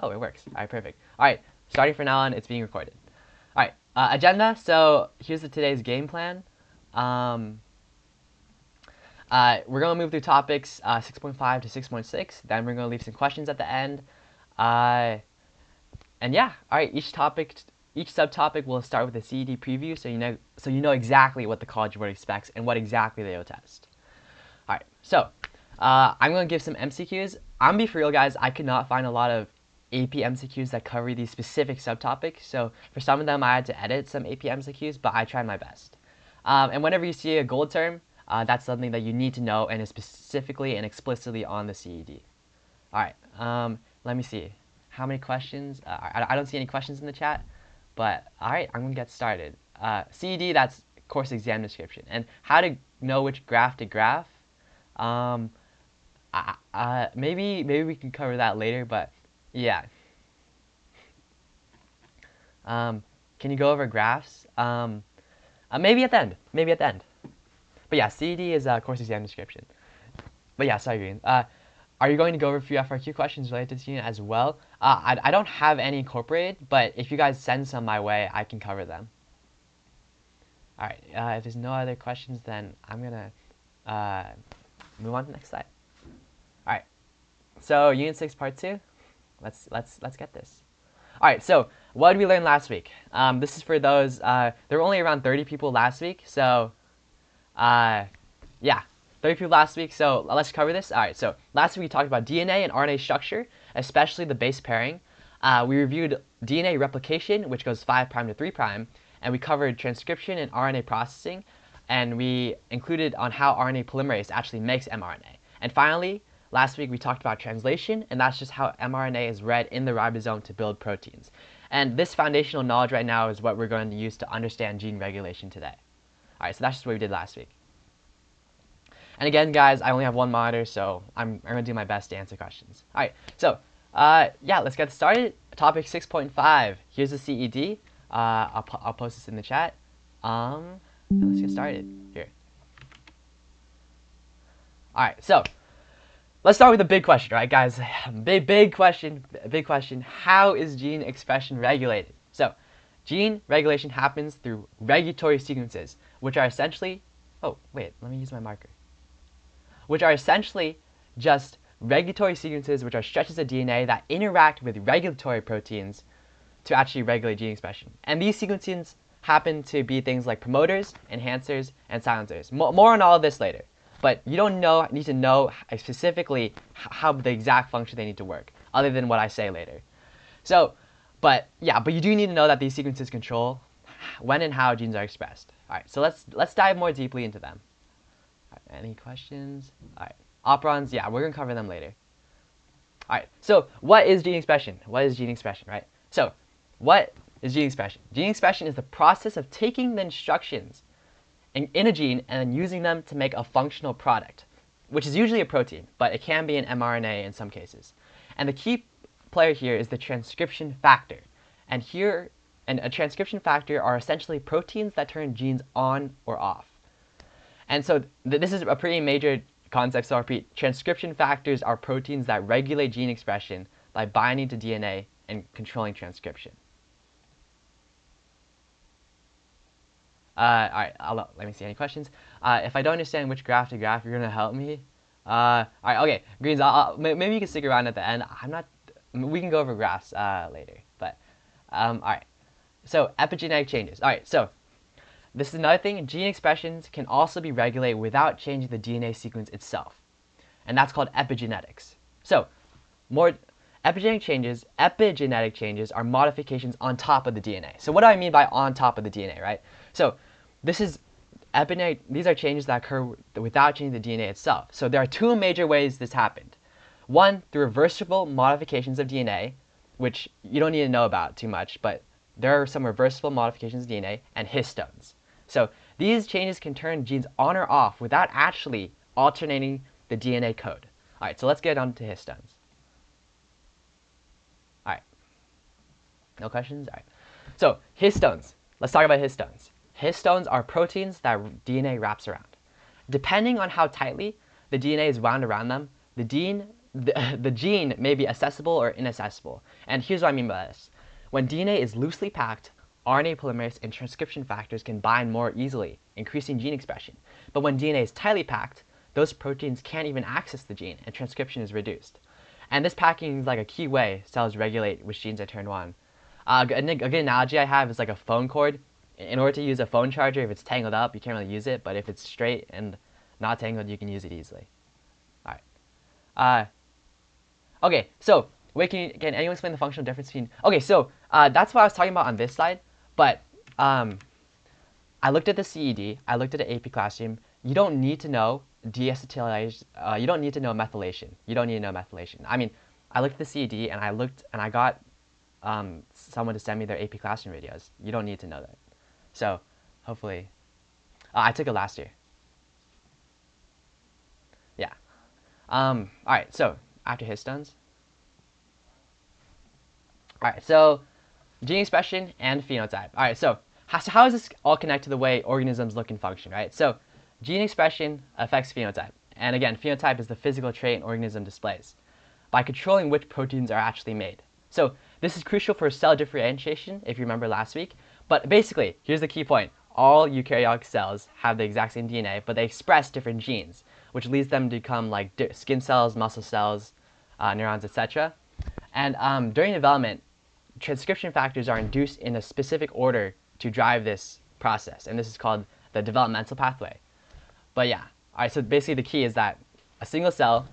Oh, it works. All right, perfect. All right, starting from now on, it's being recorded. All right, agenda. So here's today's game plan. We're going to move through topics 6.5 to 6.6. Then we're going to leave some questions at the end. And yeah, all right. Each subtopic will start with a CED preview, so you know exactly what the College Board expects and what exactly they will test. All right. So I'm going to give some MCQs. I'm gonna be for real, guys. I could not find a lot of AP MCQs that cover these specific subtopics. So for some of them, I had to edit some AP MCQs, but I tried my best. And whenever you see a gold term, that's something that you need to know and is specifically and explicitly on the CED. All right, let me see. How many questions? I don't see any questions in the chat, but all right, I'm gonna get started. CED, that's course exam description. And how to know which graph to graph, maybe we can cover that later, but yeah. Can you go over graphs? Maybe at the end. Maybe at the end. But yeah, CED is course exam description. But yeah, sorry, Green. Are you going to go over a few FRQ questions related to this unit as well? I don't have any incorporated, but if you guys send some my way, I can cover them. All right. If there's no other questions, then I'm gonna move on to the next slide. All right. So Unit 6, Part 2. Let's get this. All right. So what did we learn last week? This is for those. There were only around 30 people last week, so yeah. 30 people last we' so let's cover this. All right, so last week we talked about DNA and RNA structure, especially the base pairing. We reviewed DNA replication, which goes 5' to 3', and we covered transcription and RNA processing, and we included on how RNA polymerase actually makes mRNA. And finally, last week we talked about translation, and that's just how mRNA is read in the ribosome to build proteins. And this foundational knowledge right now is what we're going to use to understand gene regulation today. All right, so that's just what we did last week. And again, guys, I only have one monitor, so I'm going to do my best to answer questions. All right, so yeah, let's get started. Topic 6.5. Here's the CED. I'll post this in the chat. Let's get started here. All right, so let's start with the big question, right, guys? Big question. How is gene expression regulated? So, gene regulation happens through regulatory sequences, which are essentially. Oh, wait, let me use my marker. Which are essentially just regulatory sequences, which are stretches of DNA that interact with regulatory proteins to actually regulate gene expression. And these sequences happen to be things like promoters, enhancers, and silencers. More on all of this later. But you don't need to know specifically how the exact function they need to work, other than what I say later. So, but you do need to know that these sequences control when and how genes are expressed. All right, so let's dive more deeply into them. Any questions? All right. Operons, yeah, we're going to cover them later. All right. So what is gene expression? What is gene expression, right? So what is gene expression? Gene expression is the process of taking the instructions in a gene and then using them to make a functional product, which is usually a protein, but it can be an mRNA in some cases. And the key player here is the transcription factor. And a transcription factor are essentially proteins that turn genes on or off. And so this is a pretty major concept, so I'll repeat. Transcription factors are proteins that regulate gene expression by binding to DNA and controlling transcription. All right, let me see any questions. If I don't understand which graph to graph, you're going to help me. All right, okay, Greens, maybe you can stick around at the end. We can go over graphs later. But, all right, so epigenetic changes. All right, so this is another thing. Gene expressions can also be regulated without changing the DNA sequence itself. And that's called epigenetics. So, more epigenetic changes are modifications on top of the DNA. So what do I mean by on top of the DNA, right? So these are changes that occur without changing the DNA itself. So there are two major ways this happened. One, through reversible modifications of DNA, which you don't need to know about too much, but there are some reversible modifications of DNA, and histones. So these changes can turn genes on or off without actually alternating the DNA code. All right, so let's get on to histones. All right. No questions? All right. So histones. Let's talk about histones. Histones are proteins that DNA wraps around. Depending on how tightly the DNA is wound around them, the gene the gene may be accessible or inaccessible. And here's what I mean by this. When DNA is loosely packed, RNA polymerase and transcription factors can bind more easily, increasing gene expression. But when DNA is tightly packed, those proteins can't even access the gene, and transcription is reduced. And this packing is like a key way cells regulate which genes are turned on. A good analogy I have is like a phone cord. In order to use a phone charger, if it's tangled up, you can't really use it. But if it's straight and not tangled, you can use it easily. All right. Okay, so wait, can anyone explain the functional difference between? Okay, so that's what I was talking about on this slide. But I looked at the CED. I looked at the AP Classroom. You don't need to know deacetylation. You don't need to know methylation. You don't need to know methylation. I mean, I looked at the CED and I got someone to send me their AP Classroom videos. You don't need to know that. So hopefully, I took it last year. Yeah. All right. So after histones. All right. So gene expression and phenotype. All right. So how is this all connected to the way organisms look and function? Right. So gene expression affects phenotype, and again, phenotype is the physical trait an organism displays by controlling which proteins are actually made. So this is crucial for cell differentiation, if you remember last week. But basically, here's the key point. All eukaryotic cells have the exact same DNA, but they express different genes, which leads them to become like skin cells, muscle cells, neurons, etc. And during development, transcription factors are induced in a specific order to drive this process, and this is called the developmental pathway. But yeah, all right, so basically the key is that a single cell,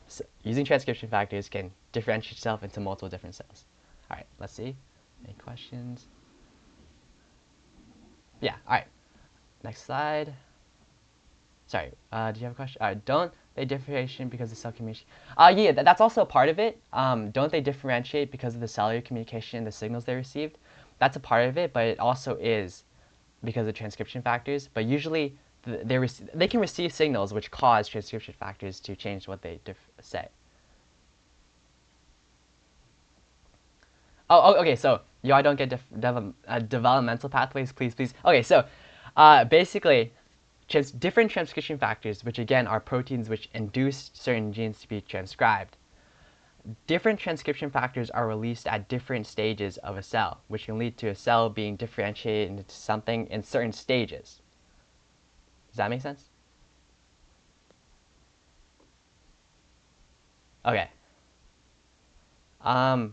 using transcription factors, can differentiate itself into multiple different cells. All right, let's see. Any questions? Yeah, all right. Next slide. Sorry, do you have a question? All right, don't they differentiate because of cell communication? Yeah, that's also a part of it. Don't they differentiate because of the cellular communication and the signals they received? That's a part of it, but it also is because of transcription factors. But usually, they can receive signals which cause transcription factors to change what they say. Oh, okay. So I don't get developmental pathways, please. Okay, so basically, different transcription factors, which again are proteins which induce certain genes to be transcribed. Different transcription factors are released at different stages of a cell, which can lead to a cell being differentiated into something in certain stages. Does that make sense? Okay. All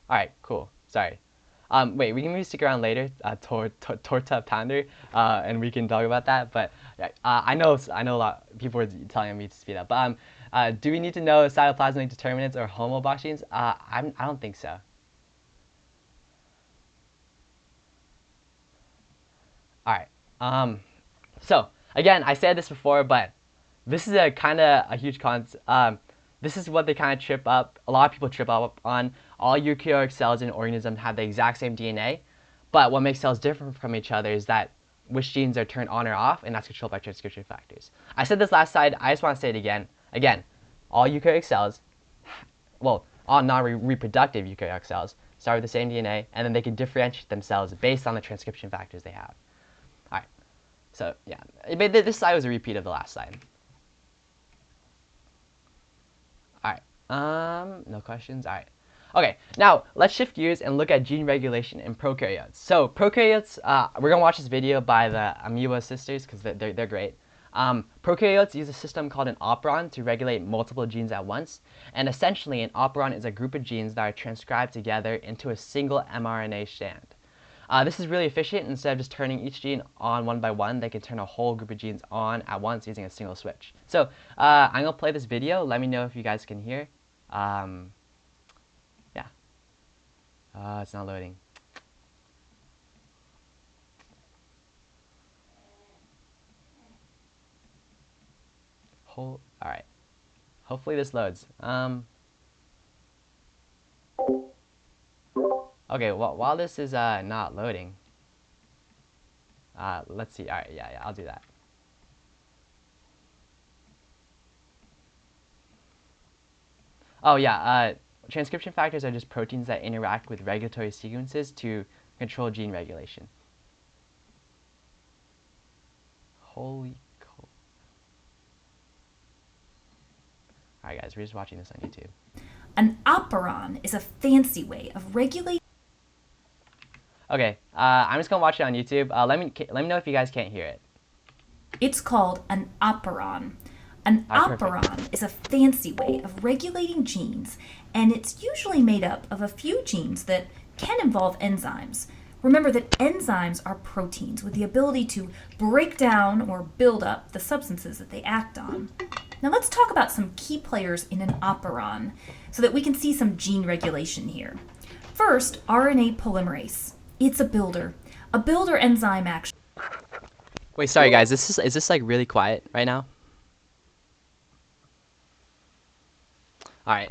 right, cool. Sorry. Wait, we can maybe stick around later, Torta Pounder, and we can talk about that. But I know a lot of people are telling me to speed up. But do we need to know cytoplasmic determinants or homobox genes? I don't think so. All right. So again, I said this before, but this is a kind of a huge concept. This is what they kind of trip up. A lot of people trip up on. All eukaryotic cells in an organism have the exact same DNA, but what makes cells different from each other is that which genes are turned on or off, and that's controlled by transcription factors. I said this last slide. I just want to say it again. Again, all eukaryotic cells, well, all non-reproductive eukaryotic cells start with the same DNA, and then they can differentiate themselves based on the transcription factors they have. All right. So yeah, this slide was a repeat of the last slide. All right. No questions. All right. Okay, now let's shift gears and look at gene regulation in prokaryotes. So prokaryotes, we're gonna watch this video by the Amoeba sisters because they're great. Prokaryotes use a system called an operon to regulate multiple genes at once, and essentially an operon is a group of genes that are transcribed together into a single mRNA strand. This is really efficient. Instead of just turning each gene on one by one, they can turn a whole group of genes on at once using a single switch. So I'm gonna play this video. Let me know if you guys can hear. It's not loading. All right. Hopefully this loads. Okay. Well, while this is not loading, let's see. All right. Yeah. I'll do that. Oh yeah. Transcription factors are just proteins that interact with regulatory sequences to control gene regulation. Holy cow. Alright guys, we're just watching this on YouTube. An operon is a fancy way of regulating. Okay, I'm just gonna watch it on YouTube. Let me know if you guys can't hear it. It's called an operon. An operon is a fancy way of regulating genes, and it's usually made up of a few genes that can involve enzymes. Remember that enzymes are proteins with the ability to break down or build up the substances that they act on. Now let's talk about some key players in an operon so that we can see some gene regulation here. First, RNA polymerase. It's a builder. A builder enzyme action. Wait, sorry guys, is this like really quiet right now? Alright,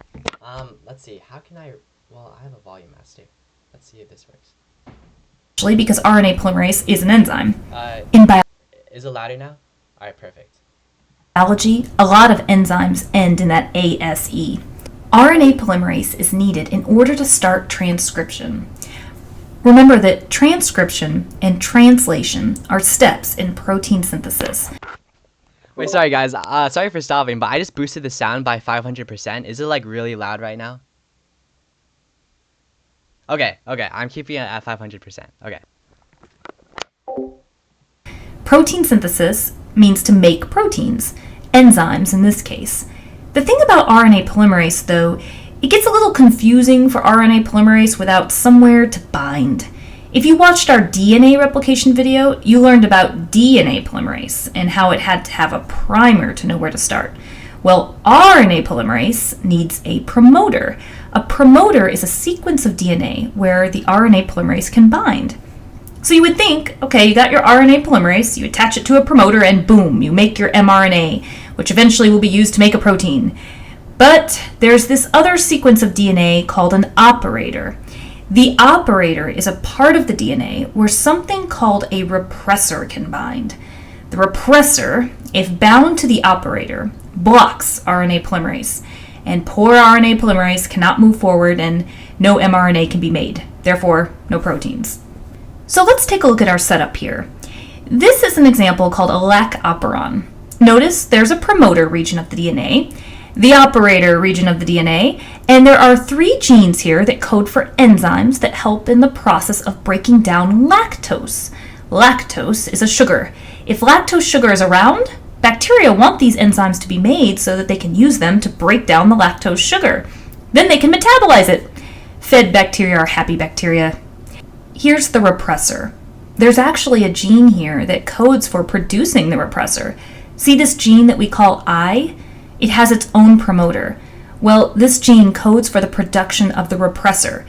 let's see, how can I have a volume master. Let's see if this works. Actually, because RNA polymerase is an enzyme. In is it louder now? Alright, perfect. Biology, a lot of enzymes end in that ASE. RNA polymerase is needed in order to start transcription. Remember that transcription and translation are steps in protein synthesis. Wait, sorry guys, sorry for stopping, but I just boosted the sound by 500%. Is it like really loud right now? Okay, I'm keeping it at 500%. Okay. Protein synthesis means to make proteins, enzymes in this case. The thing about RNA polymerase, though, it gets a little confusing for RNA polymerase without somewhere to bind. If you watched our DNA replication video, you learned about DNA polymerase and how it had to have a primer to know where to start. Well, RNA polymerase needs a promoter. A promoter is a sequence of DNA where the RNA polymerase can bind. So you would think, okay, you got your RNA polymerase, you attach it to a promoter, and boom, you make your mRNA, which eventually will be used to make a protein. But there's this other sequence of DNA called an operator. The operator is a part of the DNA where something called a repressor can bind. The repressor, if bound to the operator, blocks RNA polymerase, and poor RNA polymerase cannot move forward and no mRNA can be made, therefore no proteins. So let's take a look at our setup here. This is an example called a lac operon. Notice there's a promoter region of the DNA, the operator region of the DNA, and there are 3 genes here that code for enzymes that help in the process of breaking down lactose. Lactose is a sugar. If lactose sugar is around, bacteria want these enzymes to be made so that they can use them to break down the lactose sugar. Then they can metabolize it. Fed bacteria are happy bacteria. Here's the repressor. There's actually a gene here that codes for producing the repressor. See this gene that we call I? It has its own promoter. Well, this gene codes for the production of the repressor.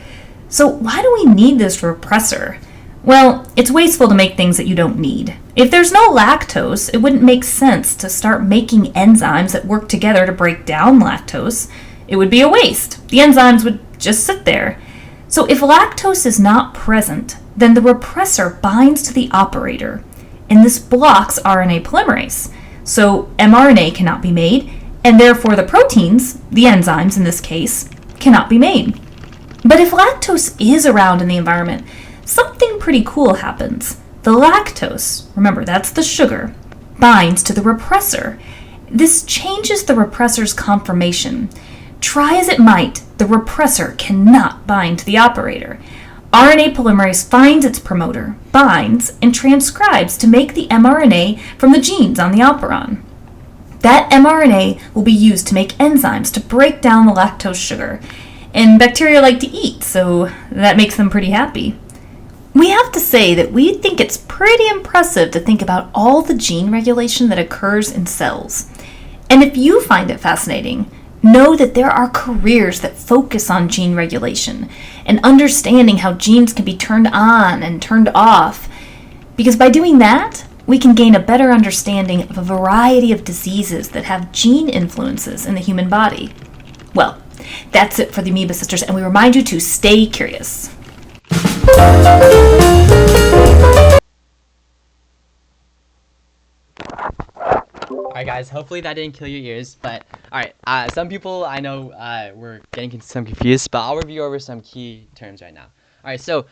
So why do we need this repressor? Well, it's wasteful to make things that you don't need. If there's no lactose, it wouldn't make sense to start making enzymes that work together to break down lactose. It would be a waste. The enzymes would just sit there. So if lactose is not present, then the repressor binds to the operator, and this blocks RNA polymerase. So mRNA cannot be made, and therefore the proteins, the enzymes in this case, cannot be made. But if lactose is around in the environment, something pretty cool happens. The lactose, remember that's the sugar, binds to the repressor. This changes the repressor's conformation. Try as it might, the repressor cannot bind to the operator. RNA polymerase finds its promoter, binds, and transcribes to make the mRNA from the genes on the operon. That mRNA will be used to make enzymes to break down the lactose sugar. And bacteria like to eat, so that makes them pretty happy. We have to say that we think it's pretty impressive to think about all the gene regulation that occurs in cells. And if you find it fascinating, know that there are careers that focus on gene regulation and understanding how genes can be turned on and turned off. Because by doing that, we can gain a better understanding of a variety of diseases that have gene influences in the human body. Well, that's it for the Amoeba Sisters, and we remind you to stay curious. Alright guys, hopefully that didn't kill your ears, but alright, some people I know were getting some confused, but I'll review over some key terms right now. Alright, so,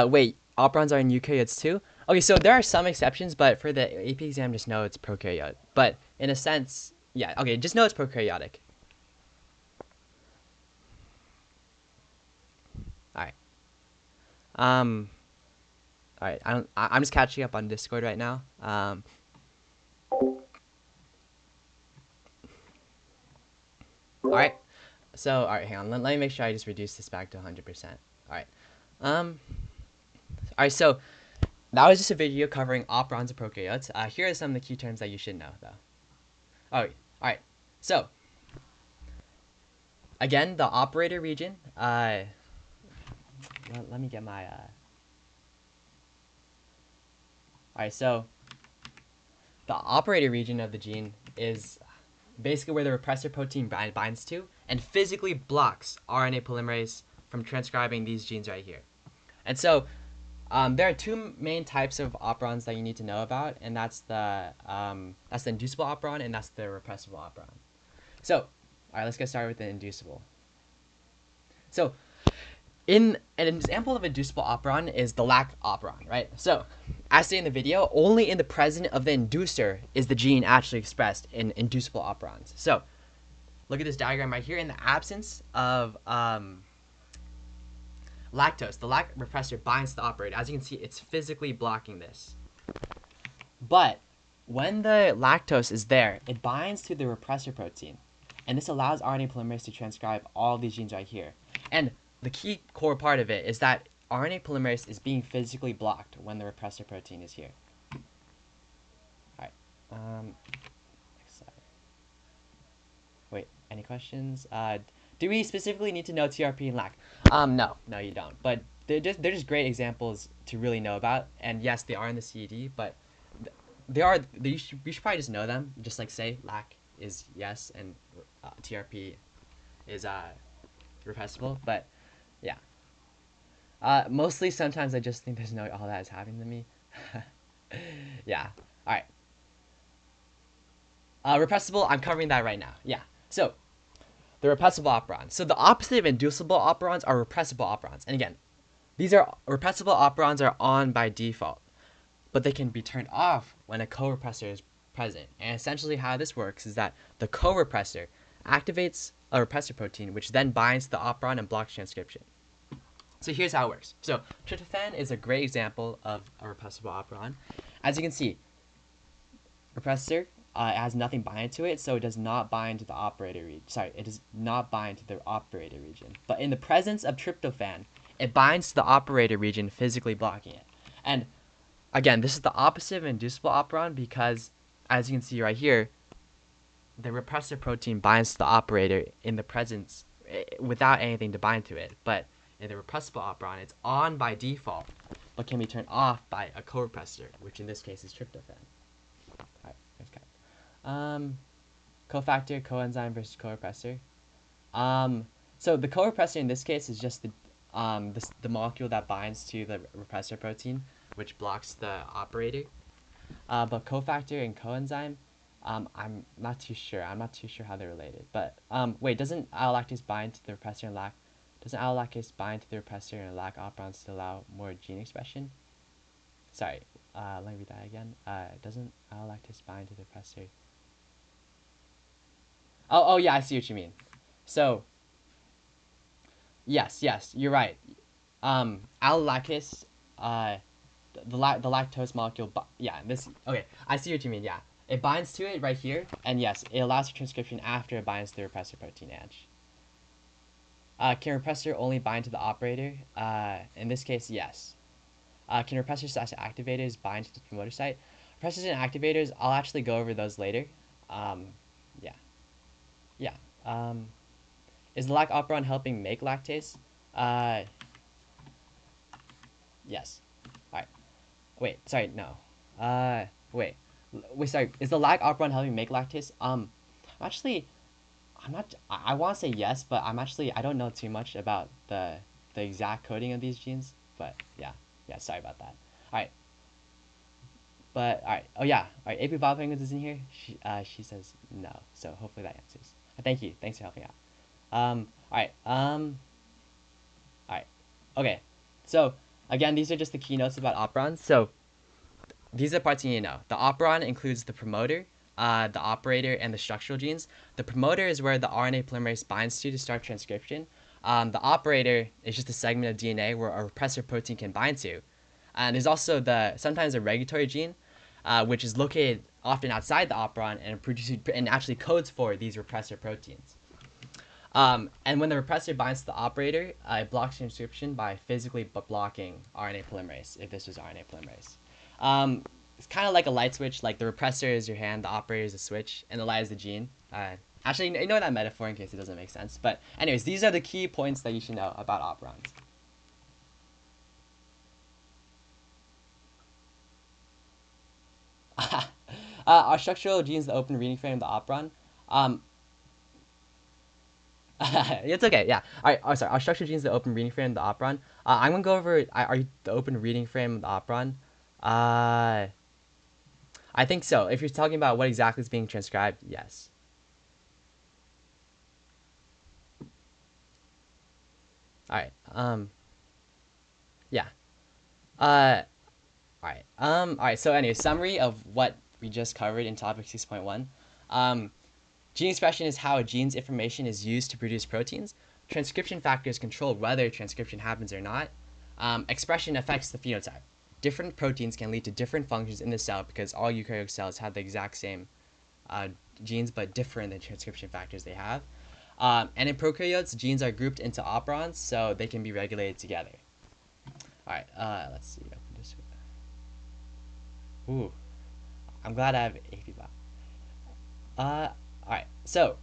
wait, operons are in eukaryotes too? Okay, so there are some exceptions, but for the AP exam, just know it's prokaryote. But in a sense, yeah, okay, just know it's prokaryotic. All right. All right. I'm just catching up on Discord right now. All right. So, all right, hang on. Let me make sure I just reduce this back to 100%. All right. All right. So that was just a video covering operons and prokaryotes. Here are some of the key terms that you should know, though. All right. So again, the operator region. Let me get my. All right. So the operator region of the gene is basically where the repressor protein binds to and physically blocks RNA polymerase from transcribing these genes right here. And so there are two main types of operons that you need to know about, and that's the inducible operon and that's the repressible operon. So, all right, let's get started with the inducible. So, an example of inducible operon is the lac operon, right? So, as stated in the video, only in the presence of the inducer is the gene actually expressed in inducible operons. So, look at this diagram right here. In the absence of lactose, the lac repressor binds to the operator. As you can see, it's physically blocking this. But when the lactose is there, it binds to the repressor protein. And this allows RNA polymerase to transcribe all these genes right here. And the key core part of it is that RNA polymerase is being physically blocked when the repressor protein is here. All right. Next slide. Wait, any questions? Do we specifically need to know TRP and LAC? No, you don't. But they're just great examples to really know about. And yes, they are in the CED, but you should probably just know them. Just like say LAC is yes and TRP is repressible. But yeah. Mostly sometimes I just think there's no all that is happening to me. Yeah. All right. Repressible, I'm covering that right now. Yeah. So the repressible operons. So the opposite of inducible operons are repressible operons. And again, these are repressible operons are on by default, but they can be turned off when a co-repressor is present. And essentially how this works is that the co-repressor activates a repressor protein, which then binds to the operon and blocks transcription. So here's how it works. So tryptophan is a great example of a repressible operon. As you can see, repressor it has nothing bind to it, so it does not bind to the operator region. Sorry, it does not bind to the operator region. But in the presence of tryptophan, it binds to the operator region, physically blocking it. And again, this is the opposite of inducible operon because, as you can see right here, the repressor protein binds to the operator in the presence without anything to bind to it. But in the repressible operon, it's on by default, but can be turned off by a co-repressor, which in this case is tryptophan. All right, okay. Cofactor, coenzyme versus co-repressor. So the co-repressor in this case is just the molecule that binds to the repressor protein, which blocks the operator. But cofactor and coenzyme, I'm not too sure. I'm not too sure how they're related. But wait, doesn't allolactase bind to the repressor and lac? Doesn't allolactase bind to the repressor and lac operons to allow more gene expression? Sorry, let me read that again. Doesn't allolactase bind to the repressor? Oh yeah, I see what you mean. So, yes, you're right. Allolactase, the lactose molecule, yeah, this, okay, I see what you mean, yeah. It binds to it right here, and yes, it allows for transcription after it binds to the repressor protein edge. Can repressor only bind to the operator? In this case, yes. Can repressors/activators bind to the promoter site? Repressors and activators, I'll actually go over those later. Yeah. Is the lac operon helping make lactase? Yes. Alright. Wait, sorry, no. Wait, sorry. Is the lac operon helping make lactase? I want to say yes, but I don't know too much about the exact coding of these genes. But yeah, sorry about that. Alright. But, alright. Oh yeah. Alright, AP Bob Penguins is in here. She says no. So hopefully that answers. Thank you. Thanks for helping out. Alright. Alright. Okay. So, again, these are just the keynotes about operons. So, these are the parts you need to know. The operon includes the promoter, the operator, and the structural genes. The promoter is where the RNA polymerase binds to start transcription. The operator is just a segment of DNA where a repressor protein can bind to. And there's also sometimes a regulatory gene, which is located often outside the operon and actually codes for these repressor proteins. And when the repressor binds to the operator, it blocks transcription by physically blocking RNA polymerase, if this was RNA polymerase. It's kind of like a light switch, like the repressor is your hand, the operator is the switch, and the light is the gene. Actually, ignore that metaphor in case it doesn't make sense. But anyways, these are the key points that you should know about operons. Our structural genes the open reading frame of the operon. It's okay, yeah. All right, oh, sorry. Our structural genes the open reading frame of the operon. I'm gonna go over the open reading frame of the operon. I think so. If you're talking about what exactly is being transcribed, yes. All right. Yeah. All right. All right. So anyway, summary of what we just covered in topic 6.1. Gene expression is how a gene's information is used to produce proteins. Transcription factors control whether transcription happens or not. Expression affects the phenotype. Different proteins can lead to different functions in the cell because all eukaryotic cells have the exact same genes but differ in the transcription factors they have. And in prokaryotes, genes are grouped into operons so they can be regulated together. All right, let's see. Ooh, I'm glad I have AP Bio. All right, so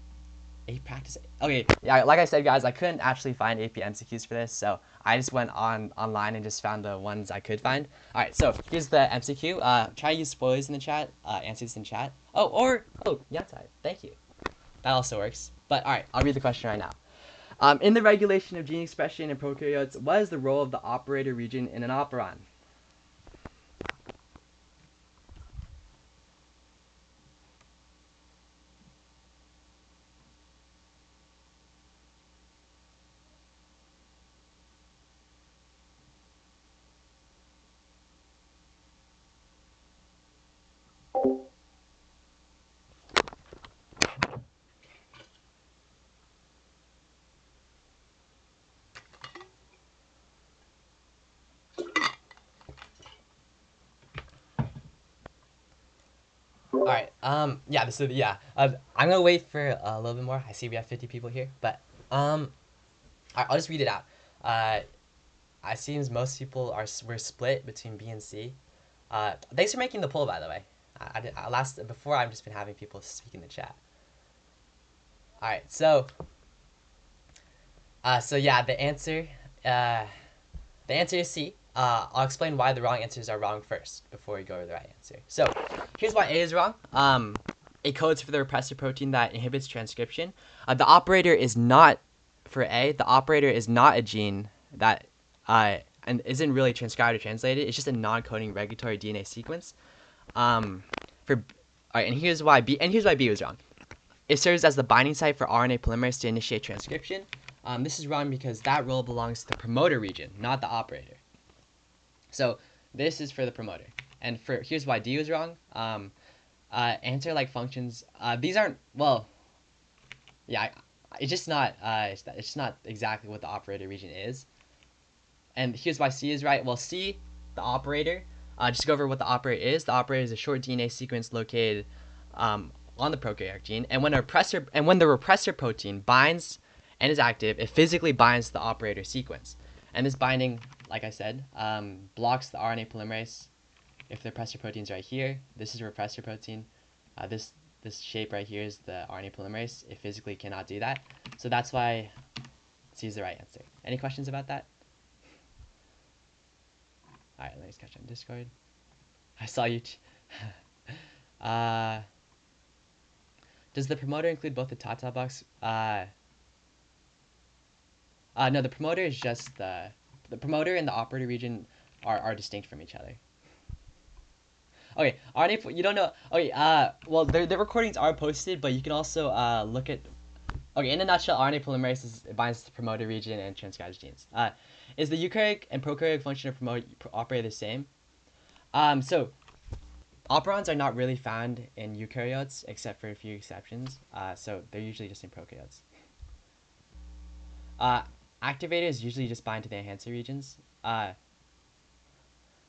AP practice. Okay, yeah, like I said, guys, I couldn't actually find AP MCQs for this, so I just went online and just found the ones I could find. All right, so here's the MCQ. Try to use spoilers in the chat. Answer this in chat. Oh, Yantai, thank you. That also works. But all right, I'll read the question right now. In the regulation of gene expression in prokaryotes, what is the role of the operator region in an operon? All right. Yeah. I'm gonna wait for a little bit more. I see we have 50 people here, but I'll just read it out. It seems most people were split between B and C. Thanks for making the poll, by the way. Before I've just been having people speak in the chat. All right. So yeah, the answer is C. I'll explain why the wrong answers are wrong first before we go over the right answer. So here's why A is wrong. It codes for the repressor protein that inhibits transcription. The operator is not, for A, the operator is not a gene that and isn't really transcribed or translated. It's just a non-coding regulatory DNA sequence. All right, and here's why B was wrong. It serves as the binding site for RNA polymerase to initiate transcription. This is wrong because that role belongs to the promoter region, not the operator. So this is for the promoter. And here's why D was wrong. Answer-like functions. These aren't, well, yeah, it's just not exactly what the operator region is. And here's why C is right. Well, C, the operator, just to go over what the operator is. The operator is a short DNA sequence located on the prokaryotic gene. And when the repressor protein binds and is active, it physically binds to the operator sequence. And this binding, like I said, blocks the RNA polymerase. If the repressor protein's right here, this is a repressor protein. This shape right here is the RNA polymerase. It physically cannot do that. So that's why C is the right answer. Any questions about that? All right, let me just catch on Discord. I saw you. Does the promoter include both the Tata box? No, the promoter is just the promoter and the operator region are distinct from each other. Okay, RNA, you don't know. Okay, well, the recordings are posted, but you can also look at. Okay, in a nutshell, RNA polymerase binds to the promoter region and transcribes genes. Is the eukaryotic and prokaryotic function of operator the same? So operons are not really found in eukaryotes except for a few exceptions. So they're usually just in prokaryotes. activators usually just bind to the enhancer regions. The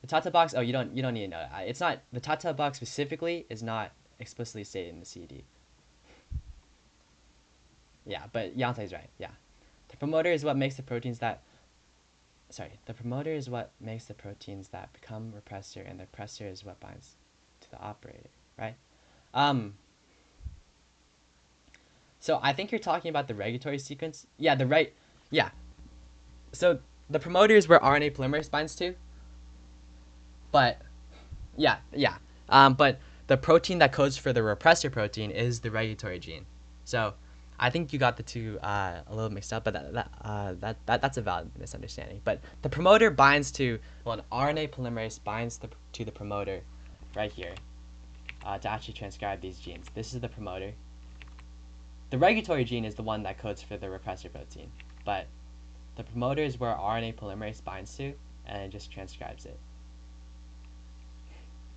Tata box. Oh, you don't need to know. It's not the Tata box specifically is not explicitly stated in the CD. Yeah, but Yantai's right. Yeah, the promoter is what makes the proteins that. Sorry, the promoter is what makes the proteins that become repressor, and the repressor is what binds to the operator. Right. So I think you're talking about the regulatory sequence. Yeah, Yeah. So the promoter is where RNA polymerase binds to. But yeah. But the protein that codes for the repressor protein is the regulatory gene. So I think you got the two a little mixed up, but that's a valid misunderstanding. But the promoter binds to an RNA polymerase binds to the promoter right here to actually transcribe these genes. This is the promoter. The regulatory gene is the one that codes for the repressor protein, but the promoter is where RNA polymerase binds to, and it just transcribes it.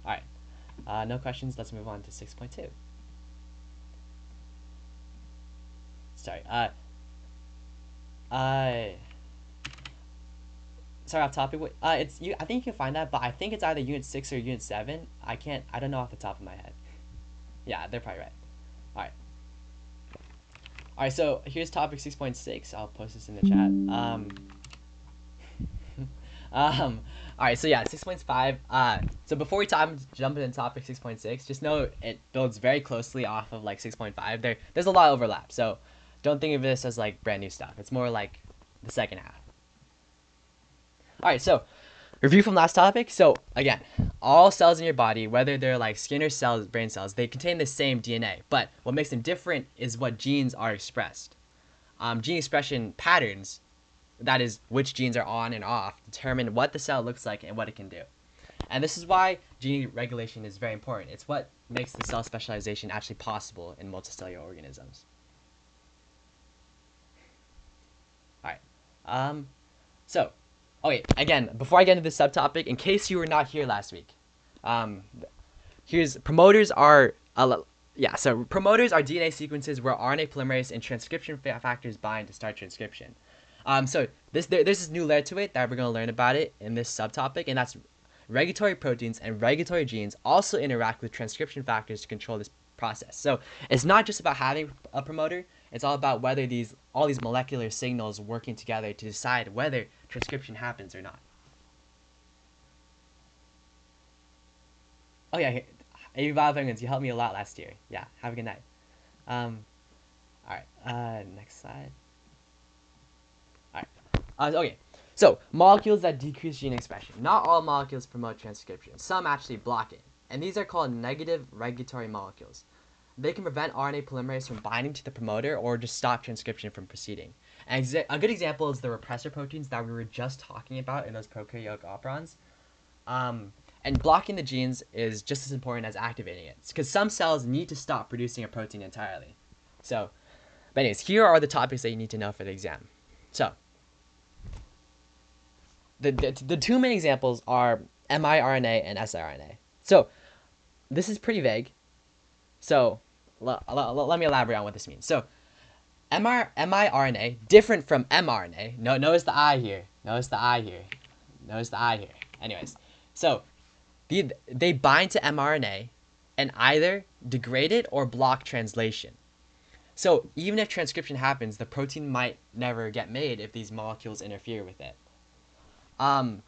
All right, no questions. Let's move on to 6.2. Sorry, sorry, off topic. It's you. I think you can find that, but I think it's either Unit 6 or Unit 7. I don't know off the top of my head. Yeah, they're probably right. All right. All right. So here's topic 6.6. I'll post this in the chat. All right, so yeah, 6.5. So before we jump into topic 6.6, just know it builds very closely off of like 6.5. There's a lot of overlap, so don't think of this as like brand new stuff. It's more like the second half. All right, so review from last topic. So again, all cells in your body, whether they're like skin or cells, brain cells, they contain the same DNA. But what makes them different is what genes are expressed. Gene expression patterns, that is, which genes are on and off, determine what the cell looks like and what it can do. And this is why gene regulation is very important. It's what makes the cell specialization actually possible in multicellular organisms. All right. So, again, before I get into this subtopic, in case you were not here last week, here's promoters are so promoters are DNA sequences where RNA polymerase and transcription factors bind to start transcription. So there's this new layer to it that we're going to learn about it in this subtopic, and that's regulatory proteins and regulatory genes also interact with transcription factors to control this process. So it's not just about having a promoter, it's all about whether all these molecular signals working together to decide whether transcription happens or not. Oh yeah, Bob Penguins, you helped me a lot last year. Yeah, have a good night. All right, next slide. Okay, so molecules that decrease gene expression. Not all molecules promote transcription. Some actually block it. And these are called negative regulatory molecules. They can prevent RNA polymerase from binding to the promoter or just stop transcription from proceeding. And a good example is the repressor proteins that we were just talking about in those prokaryotic operons. And blocking the genes is just as important as activating it, because some cells need to stop producing a protein entirely. So, but anyways, here are the topics that you need to know for the exam. So, the two main examples are miRNA and siRNA. So this is pretty vague. So let me elaborate on what this means. So miRNA, different from mRNA. Notice the I here. Notice the I here. Anyways, so they bind to mRNA and either degrade it or block translation. So even if transcription happens, the protein might never get made if these molecules interfere with it.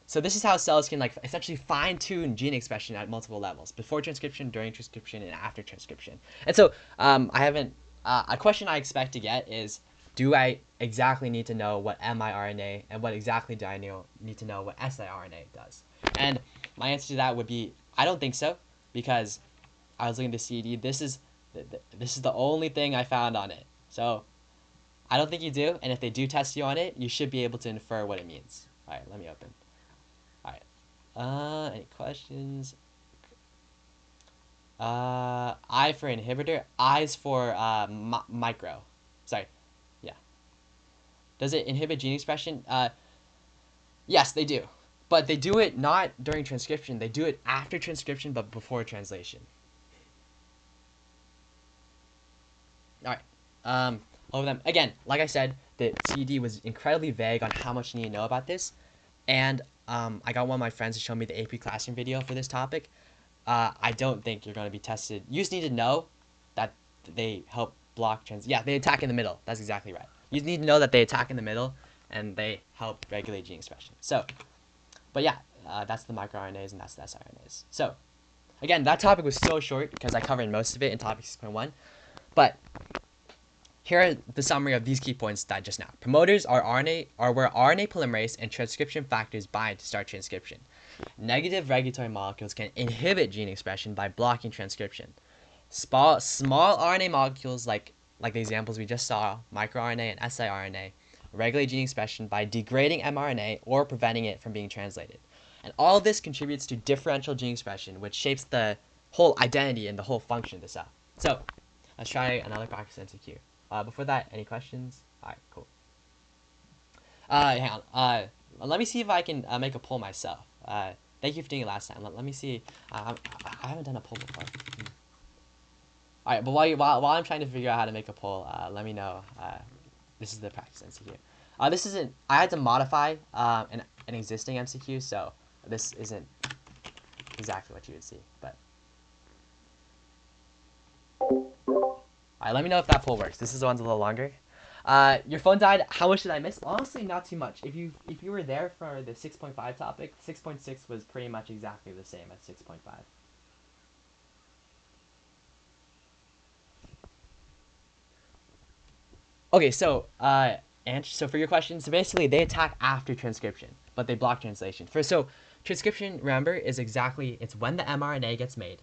So this is how cells can essentially fine-tune gene expression at multiple levels: before transcription, during transcription, and after transcription. And so a question I expect to get is, do I exactly need to know what miRNA and what exactly do I need to know what siRNA does? And my answer to that would be, I don't think so, because I was looking at the CD. This is the only thing I found on it. So I don't think you do, and if they do test you on it, you should be able to infer what it means. All right, let me open. All right. Any questions? I for inhibitor. I's for micro. Sorry. Yeah. Does it inhibit gene expression? Yes, they do. But they do it not during transcription. They do it after transcription, but before translation. All right. over them. Again, like I said, the CED was incredibly vague on how much you need to know about this, and I got one of my friends to show me the AP Classroom video for this topic. I don't think you're going to be tested. You just need to know that they help block yeah, they attack in the middle. That's exactly right. You need to know that they attack in the middle, and they help regulate gene expression. So, but yeah, that's the microRNAs and that's the siRNAs. So, again, that topic was so short because I covered most of it in topic 6.1. But here are the summary of these key points that just now. Promoters are where RNA polymerase and transcription factors bind to start transcription. Negative regulatory molecules can inhibit gene expression by blocking transcription. Small RNA molecules like the examples we just saw, microRNA and siRNA, regulate gene expression by degrading mRNA or preventing it from being translated. And all of this contributes to differential gene expression, which shapes the whole identity and the whole function of the cell. So, let's try another practice MCQ. Before that, any questions? Alright, cool. Hang on. Let me see if I can make a poll myself. Thank you for doing it last time. Let me see. I haven't done a poll before. Alright, but while I'm trying to figure out how to make a poll, let me know. This is the practice MCQ. This isn't. I had to modify an existing MCQ, so this isn't exactly what you would see. But alright, let me know if that poll works. This is the one's a little longer. Your phone died. How much did I miss? Honestly, not too much. If you were there for the 6.5 topic, 6.6 was pretty much exactly the same as 6.5. Okay, so so for your question, so basically they attack after transcription, but they block translation. So transcription, remember, is exactly, it's when the mRNA gets made.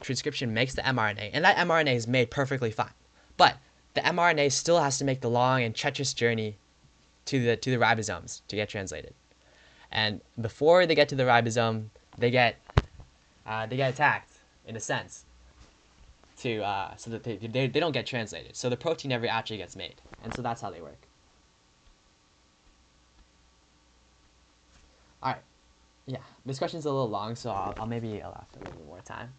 Transcription makes the mRNA, and that mRNA is made perfectly fine. But the mRNA still has to make the long and treacherous journey to the ribosomes to get translated. And before they get to the ribosome, they get attacked in a sense, so that they don't get translated. So the protein never actually gets made, and so that's how they work. All right, yeah, this question's a little long, so I'll maybe allow for a little bit more time.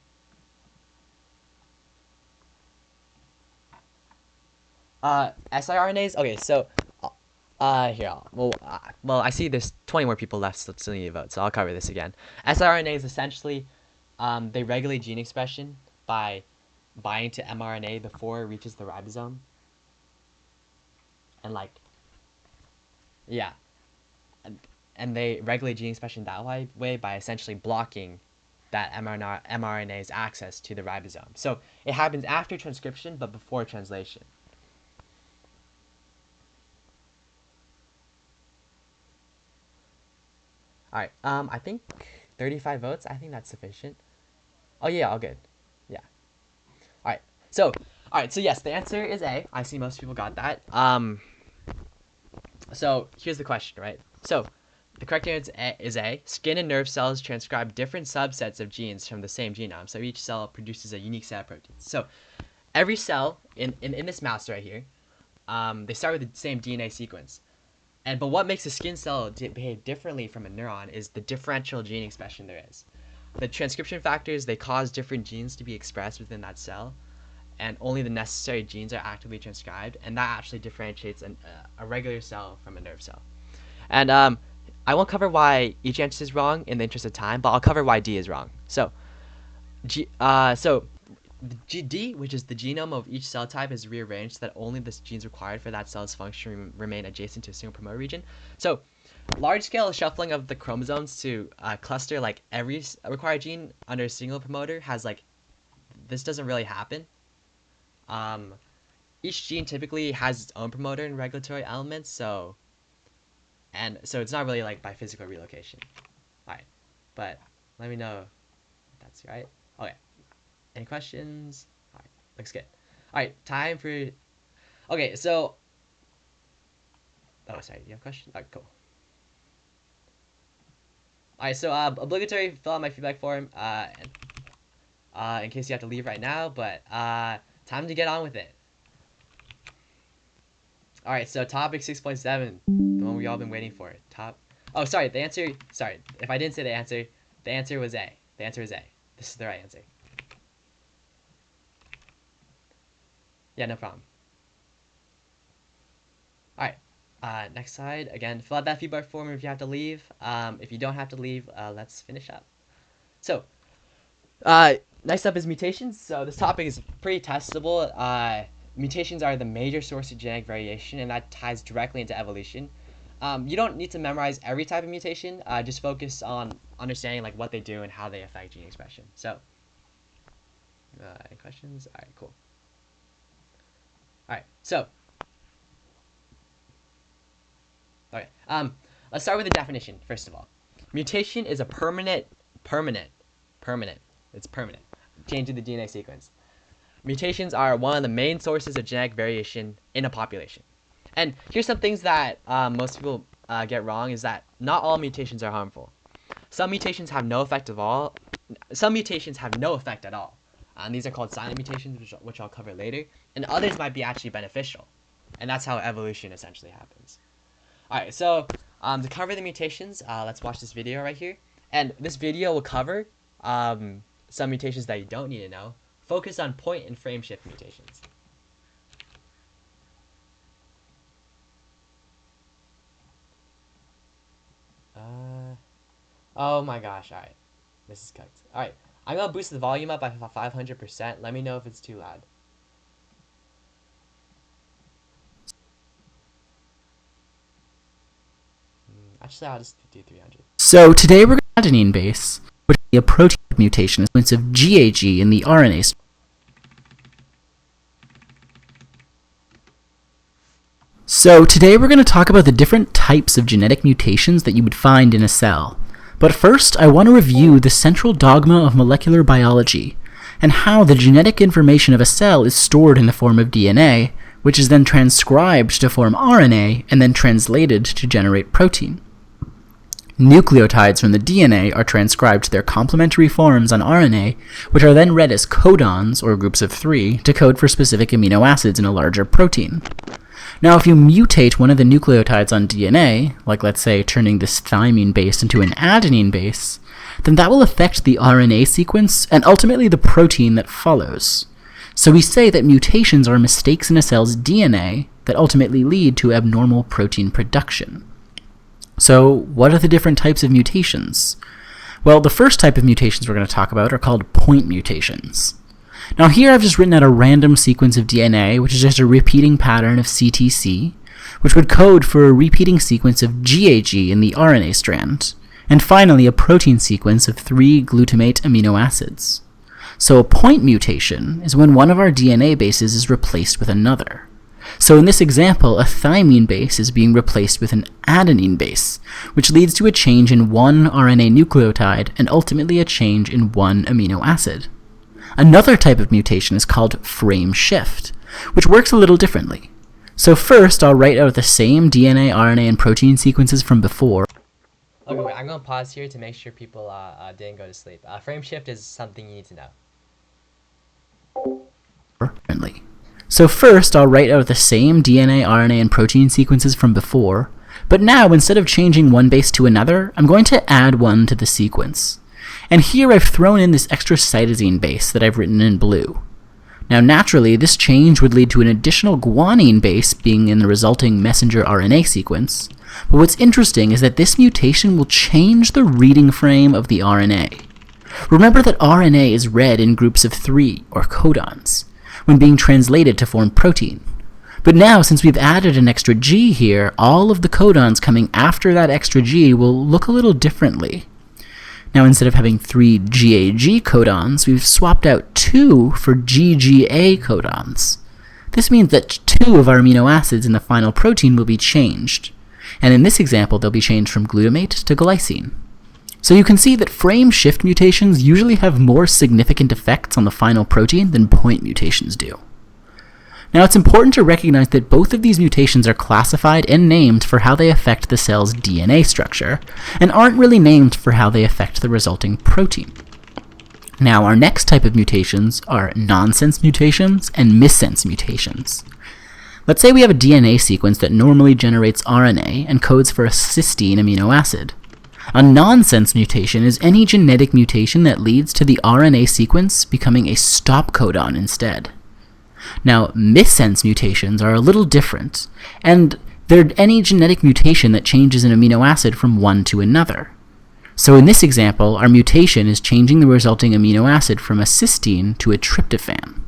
siRNAs. Okay, so here, well, I see there's 20 more people left, so still need to vote, so I'll cover this again. siRNAs essentially, they regulate gene expression by binding to mRNA before it reaches the ribosome. And yeah, and they regulate gene expression that way by essentially blocking that mRNA's access to the ribosome. So it happens after transcription, but before translation. Alright, I think 35 votes, I think that's sufficient. Oh yeah, all good. Yeah. Alright, so yes, the answer is A. I see most people got that. So here's the question, right? So the correct answer is A. Skin and nerve cells transcribe different subsets of genes from the same genome, so each cell produces a unique set of proteins. So every cell in this mouse right here, they start with the same DNA sequence. But what makes a skin cell behave differently from a neuron is the differential gene expression there is. The transcription factors, they cause different genes to be expressed within that cell, and only the necessary genes are actively transcribed, and that actually differentiates a regular cell from a nerve cell. And I won't cover why each answer is wrong in the interest of time, but I'll cover why D is wrong. So, D, which is the genome of each cell type, is rearranged so that only the genes required for that cell's function remain adjacent to a single promoter region. So, large-scale shuffling of the chromosomes to cluster like every required gene under a single promoter this doesn't really happen. Each gene typically has its own promoter and regulatory elements, so it's not really like by physical relocation. Alright, but let me know if that's right. Okay. Any questions? Alright, looks good. Alright, time for... Okay, so... Oh, sorry, do you have a question? Alright, cool. Alright, so obligatory fill out my feedback form in case you have to leave right now, but time to get on with it. Alright, so topic 6.7, the one we all been waiting for. Oh, sorry, the answer... Sorry, if I didn't say the answer was A. The answer is A. This is the right answer. Yeah, no problem. Alright, next slide. Again, fill out that feedback form if you have to leave. If you don't have to leave, let's finish up. So, next up is mutations. So this topic is pretty testable. Mutations are the major source of genetic variation, and that ties directly into evolution. You don't need to memorize every type of mutation. Just focus on understanding like what they do and how they affect gene expression. So, any questions? All right, cool. All right, so, okay. Let's start with the definition first of all. Mutation is a permanent. It's permanent. Change in the DNA sequence. Mutations are one of the main sources of genetic variation in a population. And here's some things that most people get wrong is that not all mutations are harmful. Some mutations have no effect at all. Some mutations have no effect at all. And these are called silent mutations, which I'll cover later. And others might be actually beneficial. And that's how evolution essentially happens. Alright, so to cover the mutations, let's watch this video right here. And this video will cover some mutations that you don't need to know. Focus on point and frame shift mutations. Oh my gosh, alright. This is cooked. Alright, I'm going to boost the volume up by 500%. Let me know if it's too loud. Actually, I'll just do 300. So today we're going to adenine base, which is a protein mutation in sequence of GAG in the RNA. So today we're going to talk about the different types of genetic mutations that you would find in a cell. But first, I want to review the central dogma of molecular biology, and how the genetic information of a cell is stored in the form of DNA, which is then transcribed to form RNA, and then translated to generate protein. Nucleotides from the DNA are transcribed to their complementary forms on RNA, which are then read as codons, or groups of 3, to code for specific amino acids in a larger protein. Now, if you mutate one of the nucleotides on DNA, like let's say turning this thymine base into an adenine base, then that will affect the RNA sequence and ultimately the protein that follows. So we say that mutations are mistakes in a cell's DNA that ultimately lead to abnormal protein production. So what are the different types of mutations? Well, the first type of mutations we're going to talk about are called point mutations. Now here I've just written out a random sequence of DNA, which is just a repeating pattern of CTC, which would code for a repeating sequence of GAG in the RNA strand, and finally a protein sequence of 3 glutamate amino acids. So a point mutation is when one of our DNA bases is replaced with another. So in this example, a thymine base is being replaced with an adenine base, which leads to a change in one RNA nucleotide and ultimately a change in one amino acid. Another type of mutation is called frame shift, which works a little differently. So first, I'll write out the same DNA, RNA, and protein sequences from before. Okay, wait, I'm going to pause here to make sure people didn't go to sleep. Frame shift is something you need to know. So first, I'll write out the same DNA, RNA, and protein sequences from before, but now instead of changing one base to another, I'm going to add one to the sequence. And here I've thrown in this extra cytosine base that I've written in blue. Now naturally, this change would lead to an additional guanine base being in the resulting messenger RNA sequence, but what's interesting is that this mutation will change the reading frame of the RNA. Remember that RNA is read in groups of 3, or codons, when being translated to form protein. But now, since we've added an extra G here, all of the codons coming after that extra G will look a little differently. Now, instead of having 3 GAG codons, we've swapped out 2 for GGA codons. This means that 2 of our amino acids in the final protein will be changed. And in this example, they'll be changed from glutamate to glycine. So you can see that frame shift mutations usually have more significant effects on the final protein than point mutations do. Now, it's important to recognize that both of these mutations are classified and named for how they affect the cell's DNA structure, and aren't really named for how they affect the resulting protein. Now, our next type of mutations are nonsense mutations and missense mutations. Let's say we have a DNA sequence that normally generates RNA and codes for a cysteine amino acid. A nonsense mutation is any genetic mutation that leads to the RNA sequence becoming a stop codon instead. Now, missense mutations are a little different, and They're any genetic mutation that changes an amino acid from one to another. So in this example, our mutation is changing the resulting amino acid from a cysteine to a tryptophan.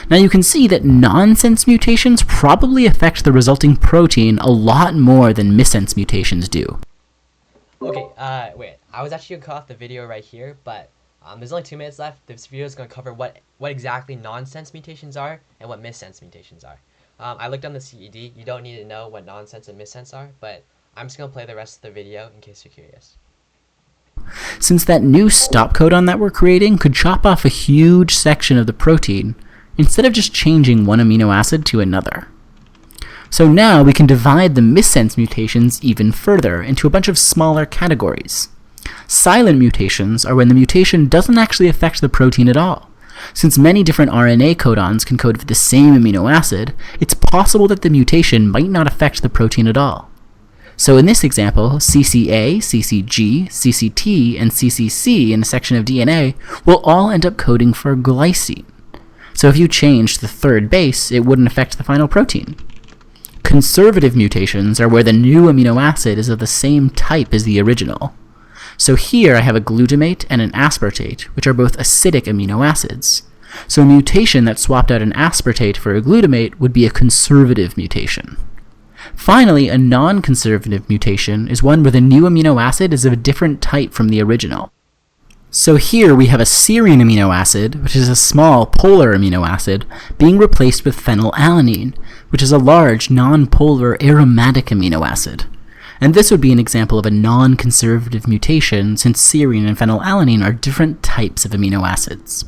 Now you can see that nonsense mutations probably affect the resulting protein a lot more than missense mutations do. Okay, wait. I was actually gonna cut off the video right here, but there's only 2 minutes left. This video is gonna cover what exactly nonsense mutations are and what missense mutations are. I looked on the CED. You don't need to know what nonsense and missense are, but I'm just gonna play the rest of the video in case you're curious. Since that new stop codon that we're creating could chop off a huge section of the protein, instead of just changing one amino acid to another. So now we can divide the missense mutations even further into a bunch of smaller categories. Silent mutations are when the mutation doesn't actually affect the protein at all. Since many different RNA codons can code for the same amino acid, it's possible that the mutation might not affect the protein at all. So in this example, CCA, CCG, CCT, and CCC in a section of DNA will all end up coding for glycine. So if you changed the third base, it wouldn't affect the final protein. Conservative mutations are where the new amino acid is of the same type as the original. So here I have a glutamate and an aspartate, which are both acidic amino acids. So a mutation that swapped out an aspartate for a glutamate would be a conservative mutation. Finally, a non-conservative mutation is one where the new amino acid is of a different type from the original. So here we have a serine amino acid, which is a small polar amino acid, being replaced with phenylalanine, which is a large non-polar aromatic amino acid. And this would be an example of a non-conservative mutation, since serine and phenylalanine are different types of amino acids.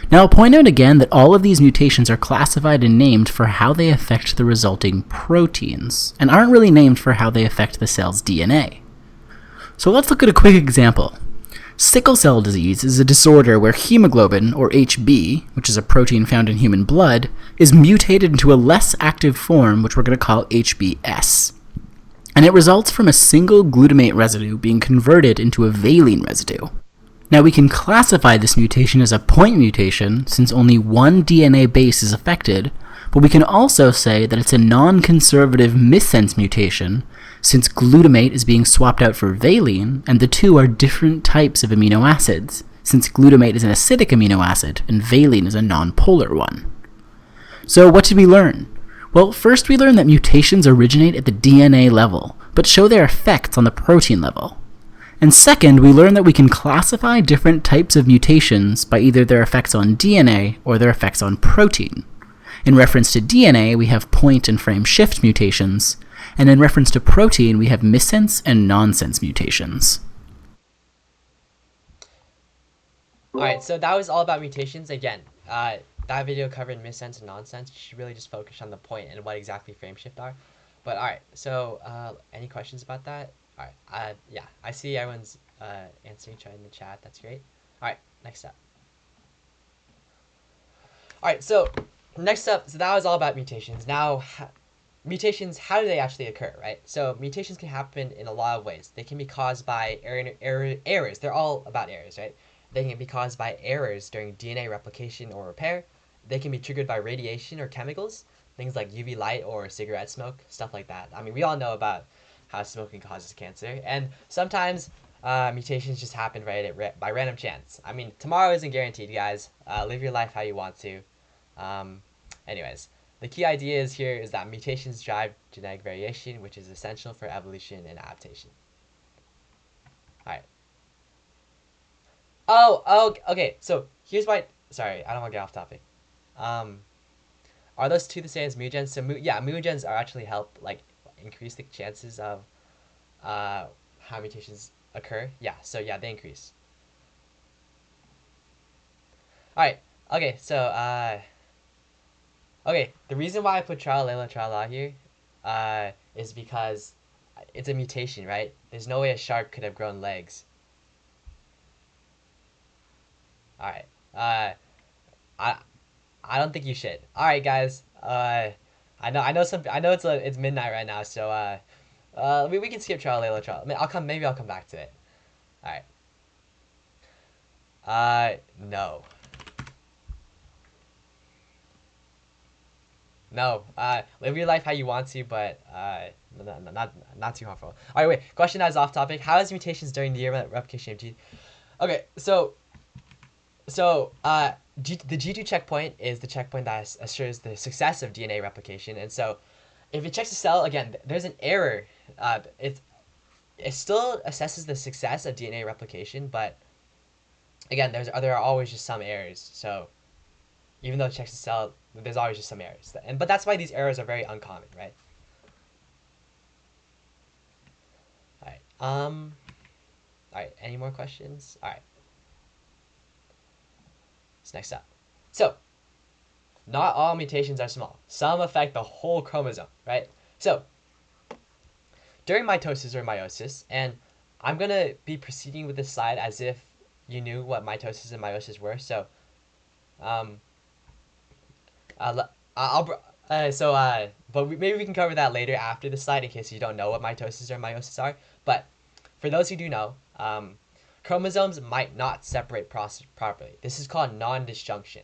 Now I'll point out again that all of these mutations are classified and named for how they affect the resulting proteins, and aren't really named for how they affect the cell's DNA. So let's look at a quick example. Sickle cell disease is a disorder where hemoglobin, or HB, which is a protein found in human blood, is mutated into a less active form, which we're going to call HBS. And it results from a single glutamate residue being converted into a valine residue. Now we can classify this mutation as a point mutation since only one DNA base is affected, but we can also say that it's a non-conservative missense mutation since glutamate is being swapped out for valine, and the two are different types of amino acids, since glutamate is an acidic amino acid and valine is a non-polar one. So what did we learn? Well, first we learned that mutations originate at the DNA level, but show their effects on the protein level. And second, we learned that we can classify different types of mutations by either their effects on DNA or their effects on protein. In reference to DNA, we have point and frame shift mutations, and in reference to protein, we have missense and nonsense mutations. Alright, so that was all about mutations. Again, that video covered missense and nonsense. You should really just focus on the point and what exactly frame shift are. But alright, so any questions about that? Alright, yeah, I see everyone's answering each other in the chat. That's great. Alright, next up. Alright, so next up, so that was all about mutations. Now, mutations, how do they actually occur, right? So mutations can happen in a lot of ways. They can be caused by errors. They're all about errors, right? They can be caused by errors during DNA replication or repair. They can be triggered by radiation or chemicals, things like UV light or cigarette smoke, stuff like that. I mean, we all know about how smoking causes cancer. And sometimes mutations just happen by random chance. I mean, tomorrow isn't guaranteed, guys. Live your life how you want to. Anyways, the key idea here is that mutations drive genetic variation, which is essential for evolution and adaptation. Alright. Oh, okay. So here's why. Sorry, I don't want to get off topic. Are those two the same as mutagens? So mutagens are actually help increase the chances of how mutations occur. Yeah, so yeah, they increase. Alright. Okay. So okay. The reason why I put tra-la here, is because it's a mutation, right? There's no way a shark could have grown legs. Alright. I don't think you should. Alright, guys. I know it's midnight right now, so we can skip tra-la. Maybe I'll come back to it. Alright. No. No. Live your life how you want to, but not too harmful. All right, wait. Question that is off topic. How is mutations during the replication of G? Okay, the G2 checkpoint is the checkpoint that assures the success of DNA replication, and so if it checks a cell again, there's an error. It still assesses the success of DNA replication, but again, there are always just some errors. So even though it checks a cell, there's always just some errors, but that's why these errors are very uncommon, right? All right. All right. Any more questions? All right. So next up. So, not all mutations are small. Some affect the whole chromosome, right? So, during mitosis or meiosis, and I'm going to be proceeding with this slide as if you knew what mitosis and meiosis were. So, maybe we can cover that later after the slide in case you don't know what mitosis or meiosis are. But for those who do know, chromosomes might not separate properly. This is called non-disjunction.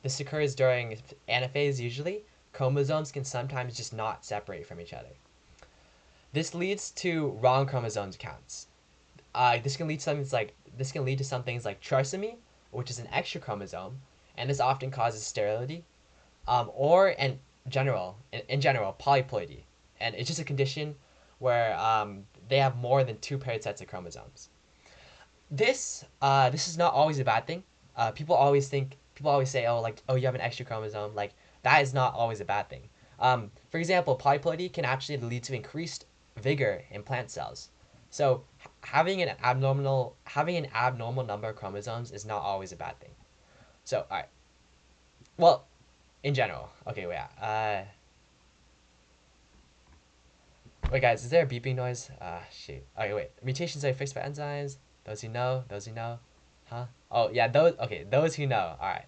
This occurs during anaphase usually. Chromosomes can sometimes just not separate from each other. This leads to wrong chromosome counts. This can lead to some things like trisomy, which is an extra chromosome, and this often causes sterility, or in general polyploidy, and it's just a condition where they have more than 2 paired sets of chromosomes. This is not always a bad thing. People always say, oh, you have an extra chromosome. Like, that is not always a bad thing. For example, polyploidy can actually lead to increased vigor in plant cells. So having an abnormal number of chromosomes is not always a bad thing. So, all right. Well, in general. Okay, wait. Wait, guys, is there a beeping noise? Shoot. Okay, wait. Mutations are fixed by enzymes. Those who know. Huh? Oh, yeah, those who know. All right.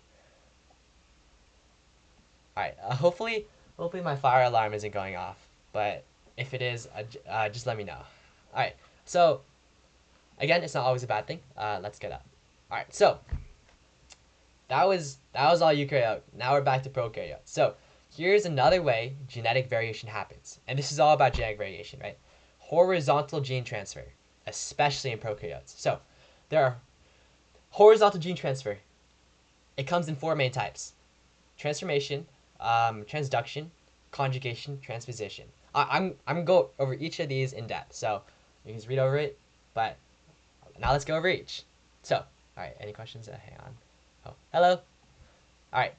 All right. Hopefully my fire alarm isn't going off. But if it is, just let me know. All right. So, again, it's not always a bad thing. Let's get up. All right. So, that was all eukaryote. Now we're back to prokaryote. So, here's another way genetic variation happens. And this is all about genetic variation, right? Horizontal gene transfer, especially in prokaryotes. So, there are horizontal gene transfer. It comes in 4 main types: transformation, transduction, conjugation, transposition. I'm gonna go over each of these in depth, so you can just read over it. But now let's go over each. So, all right, any questions? Hang on. Oh, hello. All right.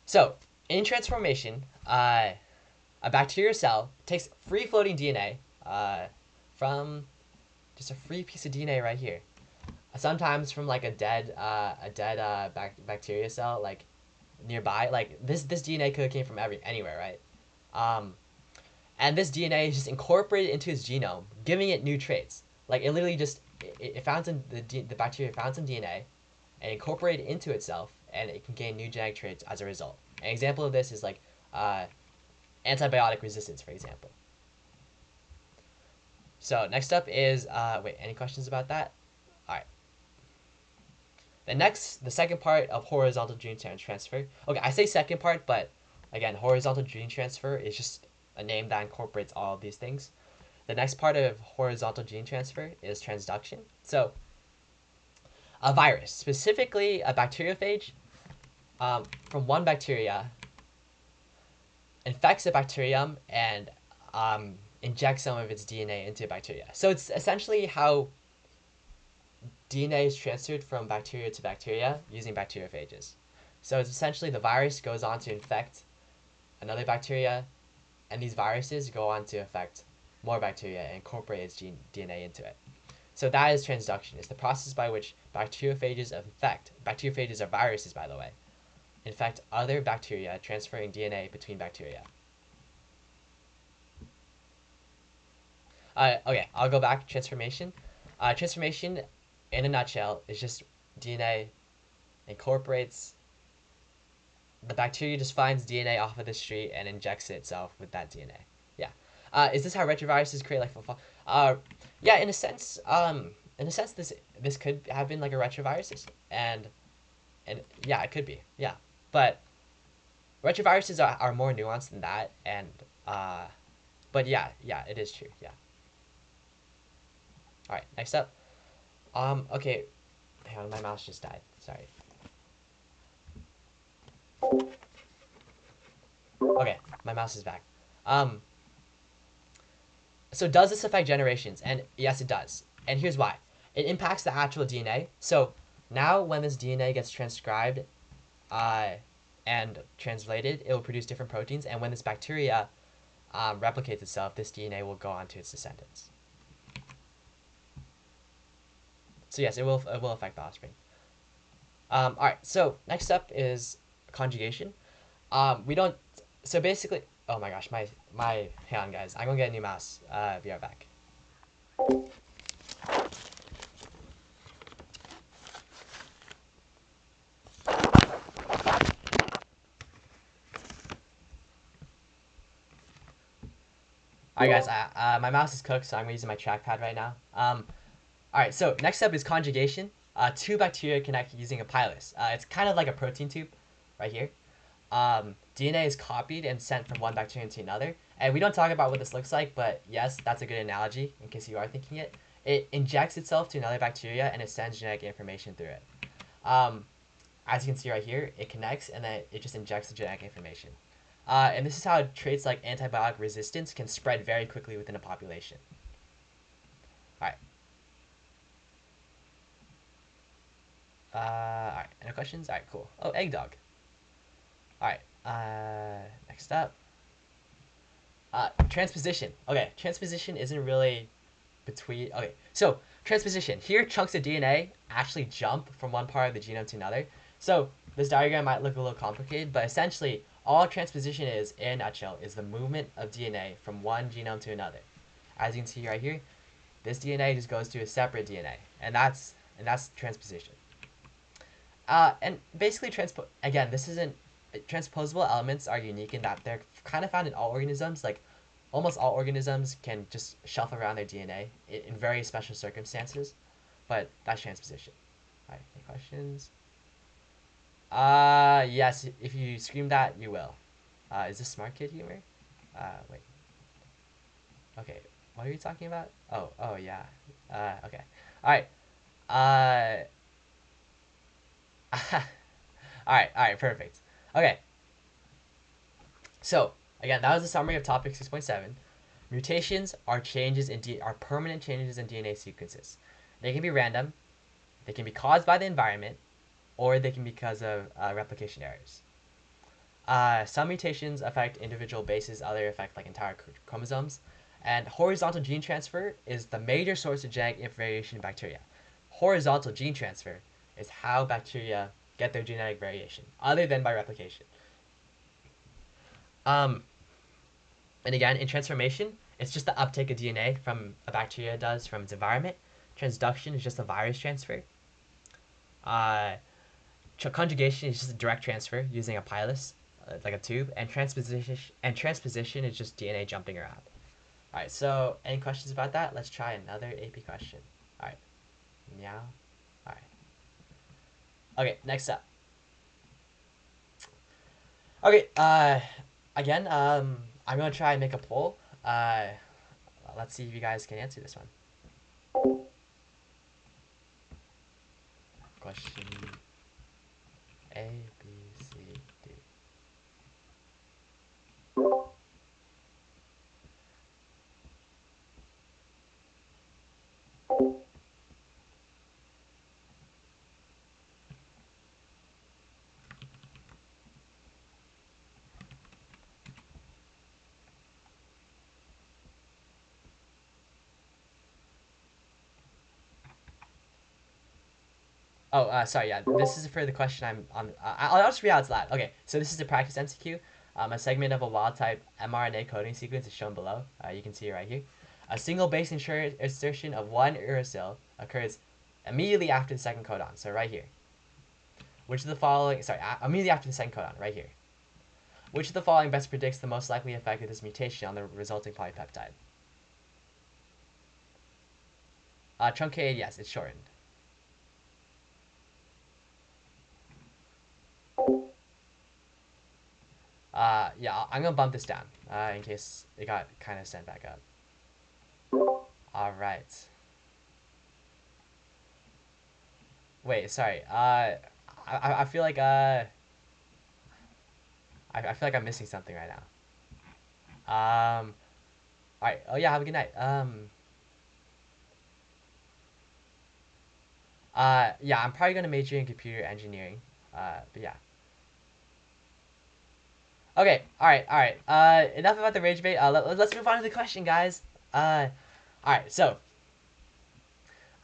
So, in transformation, a bacterial cell takes free-floating DNA from just a free piece of DNA right here. Sometimes from like a dead bacteria cell, like nearby. Like this DNA could have came from anywhere, right? And this DNA is just incorporated into its genome, giving it new traits. Like it literally just it found some the bacteria found some DNA and incorporated it into itself, and it can gain new genetic traits as a result. An example of this is like antibiotic resistance, for example. So next up is any questions about that? All right. The second part of horizontal gene transfer. Okay, I say second part, but again, horizontal gene transfer is just a name that incorporates all of these things. The next part of horizontal gene transfer is transduction. So, a virus, specifically a bacteriophage, from one bacteria, infects a bacterium and injects some of its DNA into a bacteria. So it's essentially how DNA is transferred from bacteria to bacteria using bacteriophages. So it's essentially the virus goes on to infect another bacteria, and these viruses go on to infect more bacteria and incorporate its DNA into it. So that is transduction. It's the process by which bacteriophages bacteriophages are viruses, by the way, infect other bacteria, transferring DNA between bacteria. Okay, I'll go back. Transformation. Transformation, in a nutshell, is just DNA incorporates. The bacteria just finds DNA off of the street and injects itself with that DNA. Yeah. Is this how retroviruses create life? Yeah, in a sense, this could have been like a retrovirus, and yeah, it could be. Yeah, but retroviruses are more nuanced than that, and but yeah, it is true. Yeah. All right, next up. Okay, hang on, my mouse just died. Sorry. Okay, my mouse is back. So does this affect generations? And yes, it does. And here's why. It impacts the actual DNA. So now when this DNA gets transcribed and translated, it will produce different proteins. And when this bacteria replicates itself, this DNA will go on to its descendants. So yes, it will affect the offspring. All right, so next up is conjugation. We don't. So basically, oh my gosh, my hang on, guys. I'm gonna get a new mouse. Be right back. Alright, guys. My mouse is cooked, so I'm using my trackpad right now. Alright, so next up is conjugation. Two bacteria connect using a pilus. It's kind of like a protein tube, right here. DNA is copied and sent from one bacterium to another. And we don't talk about what this looks like, but yes, that's a good analogy in case you are thinking it. It injects itself to another bacteria and it sends genetic information through it. As you can see right here, it connects and then it just injects the genetic information. And this is how traits like antibiotic resistance can spread very quickly within a population. Alright. Alright, any questions? Alright, cool. Oh, egg dog. Alright, next up. Transposition. Okay, transposition isn't really between... Okay, so, transposition. Here, chunks of DNA actually jump from one part of the genome to another. So, this diagram might look a little complicated, but essentially, all transposition is, in a nutshell, is the movement of DNA from one genome to another. As you can see right here, this DNA just goes to a separate DNA, and that's transposition. And basically, again, this isn't... Transposable elements are unique in that they're kind of found in all organisms. Like, almost all organisms can just shuffle around their DNA in very special circumstances, but that's transposition. Alright, any questions? Yes, if you scream that, you will. Is this smart kid humor? Wait. Okay, what are you talking about? Oh, yeah. Okay. Alright. Alright, perfect. Okay. So, again, that was a summary of topic 6.7. Mutations are permanent changes in DNA sequences. They can be random, they can be caused by the environment, or they can be because of replication errors. Some mutations affect individual bases, others affect like entire chromosomes. And horizontal gene transfer is the major source of genetic variation in bacteria. Horizontal gene transfer is how bacteria get their genetic variation, other than by replication. And again, in transformation, it's just the uptake of DNA from a bacteria does from its environment. Transduction is just a virus transfer. Conjugation is just a direct transfer using a pilus, like a tube, and transposition is just DNA jumping around. All right, so any questions about that? Let's try another AP question. All right, meow. All right. Okay, next up. Okay, again, I'm gonna try and make a poll. Let's see if you guys can answer this one. Question A, B, C, D. Oh, sorry, yeah, this is for the question I'm on. I'll just read out loud. Okay, so this is a practice MCQ. A segment of a wild-type mRNA coding sequence is shown below. You can see it right here. A single base insertion of one uracil occurs immediately after the second codon, so right here. Which of the following, immediately after the second codon, right here. Which of the following best predicts the most likely effect of this mutation on the resulting polypeptide? Truncated, yes, it's shortened. yeah, I'm gonna bump this down in case it got kind of sent back up. All right. Wait, sorry. I feel like I feel like I'm missing something right now. All right. Oh yeah. Have a good night. Yeah, I'm probably gonna major in computer engineering. But yeah. Okay. All right. All right. Enough about the rage bait. Let's move on to the question, guys. All right. So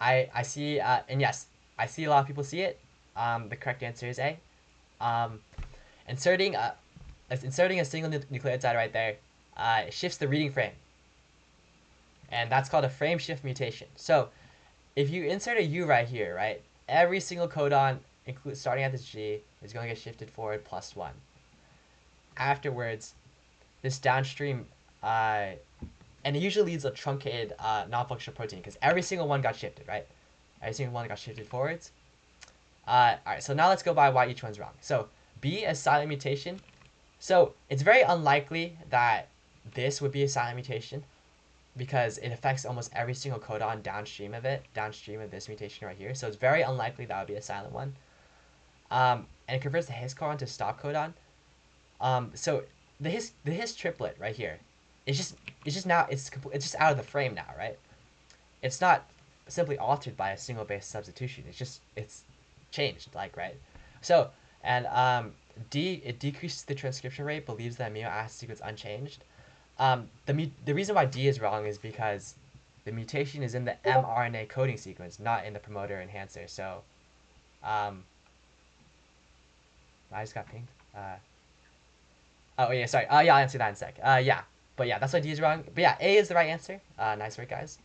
I see and yes, I see a lot of people see it. The correct answer is A. Um, inserting a single nucleotide right there, shifts the reading frame, and that's called a frame shift mutation. So if you insert a U right here, right, every single codon, starting at this G, is going to get shifted forward +1. Afterwards, this downstream, and it usually leads a truncated non-functional protein because every single one got shifted, right? Every single one got shifted forwards. All right, so now let's go by why each one's wrong. So B is silent mutation. So it's very unlikely that this would be a silent mutation because it affects almost every single codon downstream of this mutation right here. So it's very unlikely that would be a silent one. And it converts the his codon to stop codon. So the his triplet right here, it's just out of the frame now, right? It's not simply altered by a single base substitution. It's changed, like, right? So and it decreases the transcription rate, but leaves the amino acid sequence unchanged. The reason why D is wrong is because the mutation is in the mRNA coding sequence, not in the promoter enhancer. So, I just got pinged. Oh yeah, sorry. Yeah, I'll answer that in a sec. Yeah, but yeah, that's why D is wrong. But yeah, A is the right answer. Nice work, guys.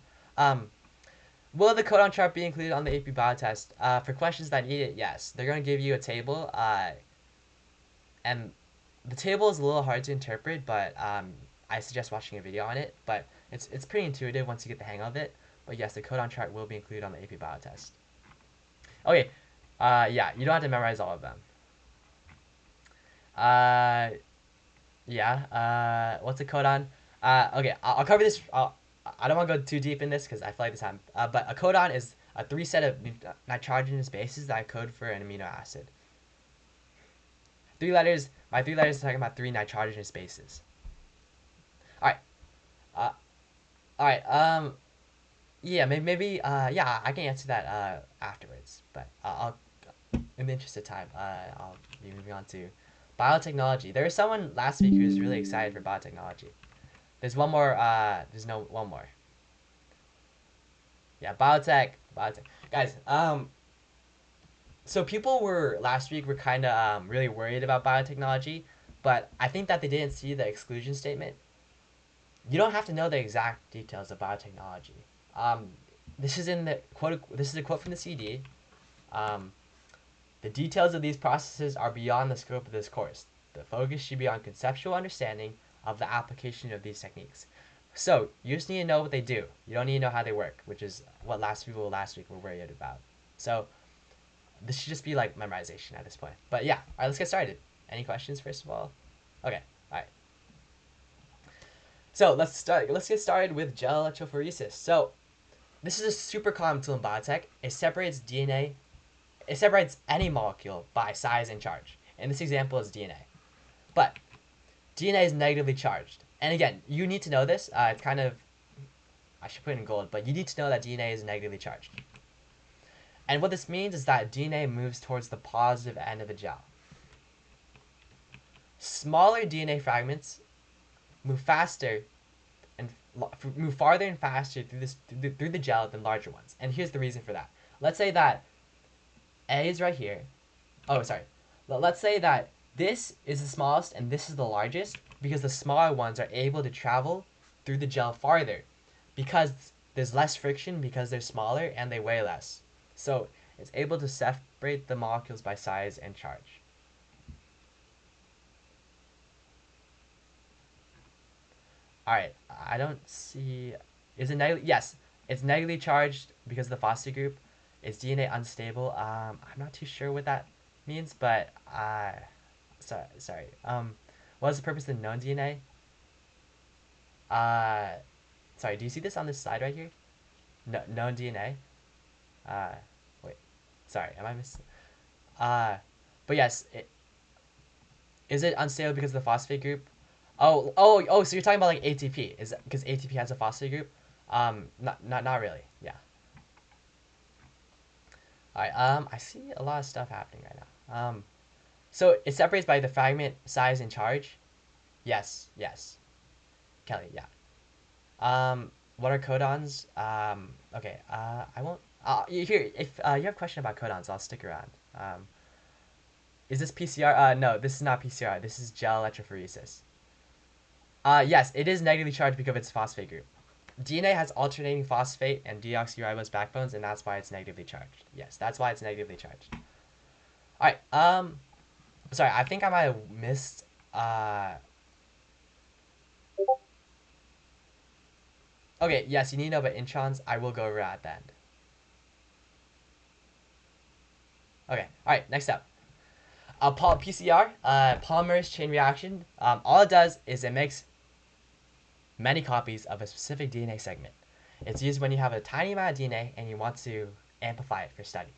Will the codon chart be included on the AP Bio test? For questions that need it, yes. They're gonna give you a table. And the table is a little hard to interpret, but I suggest watching a video on it. But it's pretty intuitive once you get the hang of it. But yes, the codon chart will be included on the AP Bio test. Okay. Yeah, you don't have to memorize all of them. Yeah. What's a codon? Okay, I'll cover this. I don't want to go too deep in this because I feel like this happened. But a codon is a 3 set of nitrogenous bases that code for an amino acid. 3 letters. My 3 letters are talking about 3 nitrogenous bases. All right. All right. Yeah. Maybe. Yeah. I can answer that afterwards. But I'll, in the interest of time, I'll be moving on to biotechnology. There was someone last week who was really excited for biotechnology. There's one more. One more. Yeah, biotech. Guys, so people last week were kind of really worried about biotechnology, but I think that they didn't see the exclusion statement. You don't have to know the exact details of biotechnology. This is in the quote. This is a quote from the CD. The details of these processes are beyond the scope of this course. The focus should be on conceptual understanding of the application of these techniques. So you just need to know what they do. You don't need to know how they work, which is what people last week were worried about. So this should just be like memorization at this point. But yeah, all right, let's get started. Any questions first of all? Okay, all right. So let's get started with gel electrophoresis. So this is a super common tool in biotech. It separates DNA. It separates any molecule by size and charge. And this example is DNA. But DNA is negatively charged. And again, you need to know this. It's kind of, I should put it in gold, but you need to know that DNA is negatively charged. And what this means is that DNA moves towards the positive end of the gel. Smaller DNA fragments move faster and move farther and faster through the gel than larger ones. And here's the reason for that. Let's say that A is right here. Oh, sorry. Let's say that this is the smallest and this is the largest because the smaller ones are able to travel through the gel farther because there's less friction because they're smaller and they weigh less. So it's able to separate the molecules by size and charge. All right, I don't see. Is it negative? Yes, it's negatively charged because of the phosphate group. Is DNA unstable? I'm not too sure what that means, but sorry. What is the purpose of known DNA? Sorry, do you see this on this slide right here? No, known DNA. Wait, sorry, am I missing? But yes, is it unstable because of the phosphate group? Oh, so you're talking about like ATP? Is that because ATP has a phosphate group? Not really. Yeah. All right. I see a lot of stuff happening right now. So it separates by the fragment size and charge. Yes. Kelly. Yeah. What are codons? Okay. I won't. Here, if you have a question about codons, I'll stick around. Is this PCR? No, this is not PCR. This is gel electrophoresis. Yes, it is negatively charged because of its phosphate group. DNA has alternating phosphate and deoxyribose backbones, and that's why it's negatively charged. Yes, that's why it's negatively charged. All right. Sorry, I think I might have missed. Okay. Yes, you need to know about introns. I will go over at the end. Okay. All right. Next up. PCR, polymerase chain reaction. All it does is it makes many copies of a specific DNA segment. It's used when you have a tiny amount of DNA and you want to amplify it for study.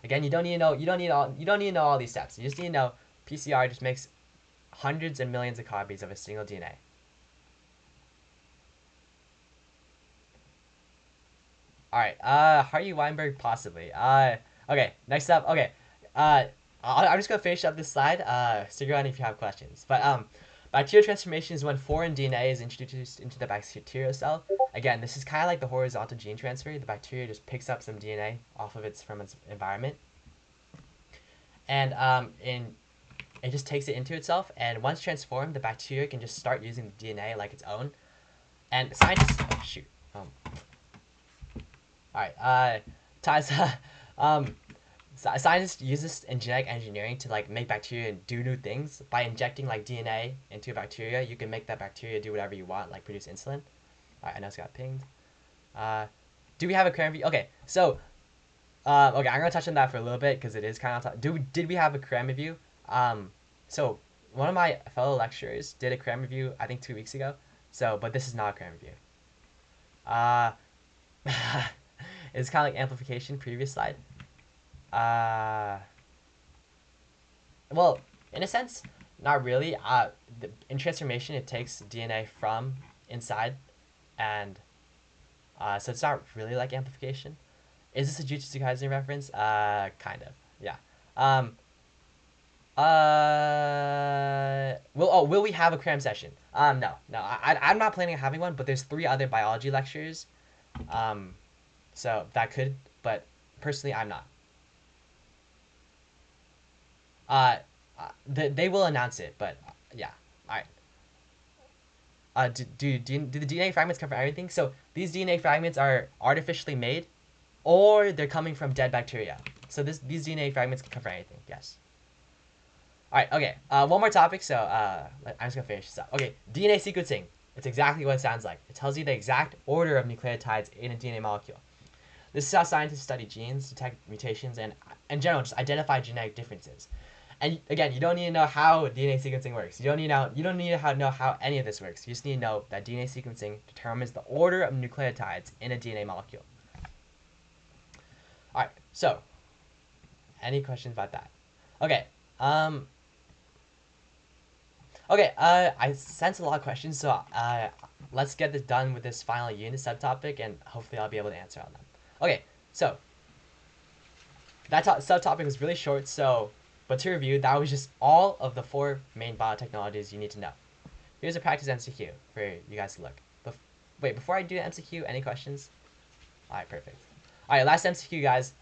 Again, you don't need to know all these steps. You just need to know PCR just makes hundreds and millions of copies of a single DNA. All right. Hardy Weinberg possibly. Okay. Next up. Okay. I'm just gonna finish up this slide. Stick around if you have questions. But bacterial transformation is when foreign DNA is introduced into the bacterial cell. Again, this is kind of like the horizontal gene transfer. The bacteria just picks up some DNA from its environment, and it just takes it into itself. And once transformed, the bacteria can just start using the DNA like its own. And scientists, oh shoot, all right, scientists use this in genetic engineering to like make bacteria do new things. By injecting like DNA into a bacteria, you can make that bacteria do whatever you want, like produce insulin. Alright, I know it's got pinged. Do we have a cram review? Okay, so okay, I'm gonna touch on that for a little bit because it is kind of did we have a cram review? So one of my fellow lecturers did a cram review I think 2 weeks ago. So, but this is not a cram review. It's kind of like amplification. Previous slide. Well, in a sense, not really. In transformation, it takes DNA from inside, and so it's not really like amplification. Is this a Jujutsu Kaisen reference? Kind of, yeah. Will we have a cram session? No. I'm not planning on having one, but there's 3 other biology lectures, so that could, but personally, I'm not. They will announce it, but yeah. All right. Do the DNA fragments cover everything? So these DNA fragments are artificially made, or they're coming from dead bacteria. So these DNA fragments can cover anything. Yes. All right. Okay. One more topic. So I'm just gonna finish this up. Okay. DNA sequencing. It's exactly what it sounds like. It tells you the exact order of nucleotides in a DNA molecule. This is how scientists study genes, detect mutations, and in general just identify genetic differences. And again, you don't need to know how DNA sequencing works. You don't need to know how any of this works. You just need to know that DNA sequencing determines the order of nucleotides in a DNA molecule. All right. So, any questions about that? Okay. Okay. I sense a lot of questions, so let's get this done with this final unit subtopic, and hopefully I'll be able to answer on them. Okay. So that subtopic was really short, so. But to review, that was just all of the 4 main biotechnologies you need to know. Here's a practice MCQ for you guys to look. Wait, before I do the MCQ, any questions? Alright, perfect. Alright, last MCQ, guys.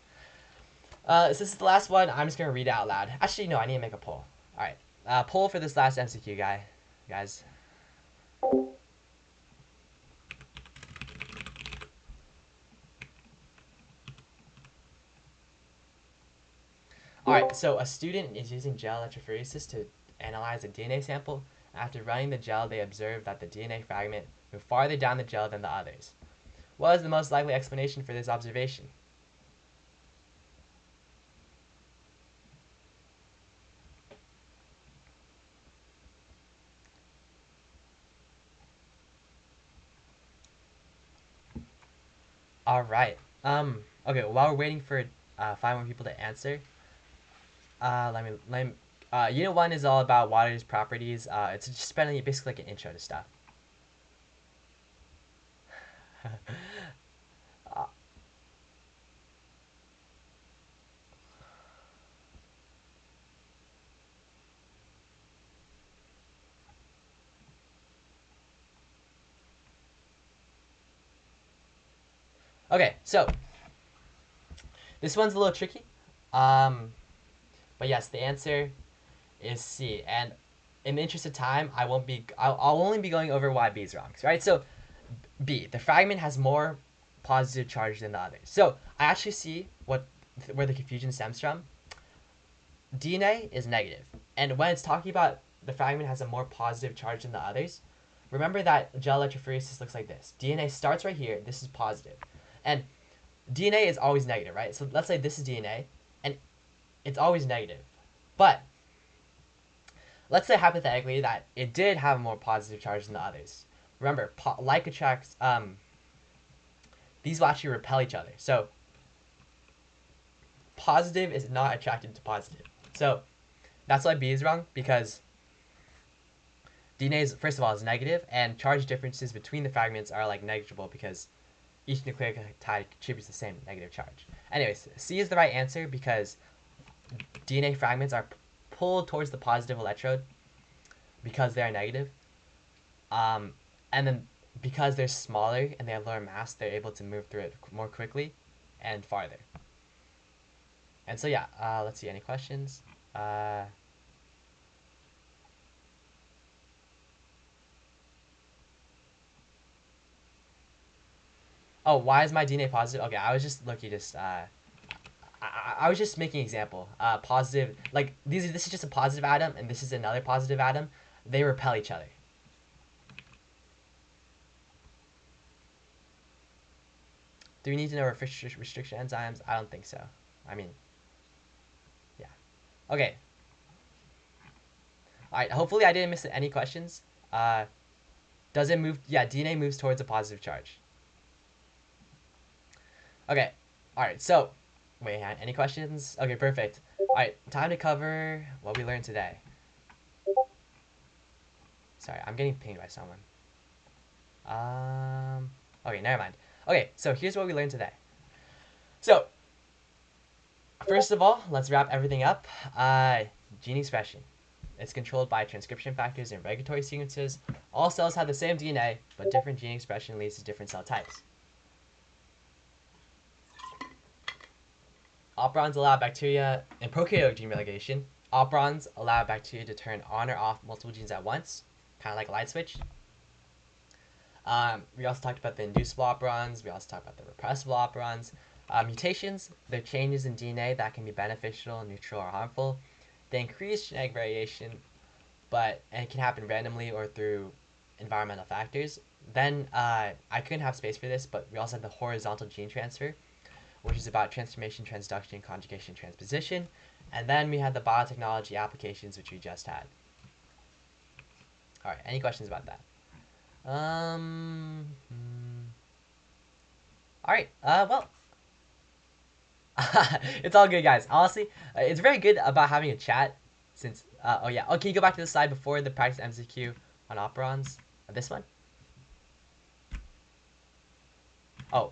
So this is the last one. I'm just going to read it out loud. Actually, no, I need to make a poll. Alright, poll for this last MCQ, guys. Alright, so a student is using gel electrophoresis to analyze a DNA sample. After running the gel, they observed that the DNA fragment moved farther down the gel than the others. What is the most likely explanation for this observation? All right. Okay. While we're waiting for 5 more people to answer, let me. Unit one is all about water's properties. It's just basically like an intro to stuff. uh, okay, so this one's a little tricky. Um, but yes, the answer is C. And in the interest of time, I won't be. I'll only be going over why B is wrong. Right. So B, the fragment has more positive charge than the others. So I actually see where the confusion stems from. DNA is negative, and when it's talking about the fragment has a more positive charge than the others, remember that gel electrophoresis looks like this. DNA starts right here. This is positive, and DNA is always negative, right? So let's say this is DNA, and it's always negative, but let's say hypothetically that it did have a more positive charge than the others. Remember, like attracts. These will actually repel each other. So positive is not attracted to positive. So that's why B is wrong, because DNA is, first of all, is negative, and charge differences between the fragments are like negligible because each nucleotide contributes the same negative charge. Anyways, C is the right answer because DNA fragments are pulled towards the positive electrode because they are negative. And then because they're smaller and they have lower mass, they're able to move through it more quickly and farther. And so yeah, let's see, any questions? Oh, why is my DNA positive? Okay, I was just looking, I was just making an example. Positive, like this is just a positive atom, and this is another positive atom. They repel each other. Do we need to know restriction enzymes? I don't think so. I mean, yeah. Okay. All right. Hopefully, I didn't miss any questions. Does it move? Yeah, DNA moves towards a positive charge. Okay. All right. So, wait. Any questions? Okay. Perfect. All right. Time to cover what we learned today. Sorry, I'm getting pinged by someone. Okay. Never mind. Okay. So here's what we learned today. So, first of all, let's wrap everything up. Gene expression. It's controlled by transcription factors and regulatory sequences. All cells have the same DNA, but different gene expression leads to different cell types. Operons allow bacteria in prokaryotic gene regulation. Operons allow bacteria to turn on or off multiple genes at once, kind of like a light switch. We also talked about the inducible operons. We also talked about the repressible operons. Mutations, they're changes in DNA that can be beneficial, neutral, or harmful. They increase genetic variation, and it can happen randomly or through environmental factors. Then I couldn't have space for this, but we also have the horizontal gene transfer, which is about transformation, transduction, conjugation, transposition. And then we had the biotechnology applications, which we just had. All right, any questions about that? All right, well, it's all good, guys. Honestly, it's very good about having a chat since, oh yeah. Oh, can you go back to the slide before the practice MCQ on operons? This one? Oh.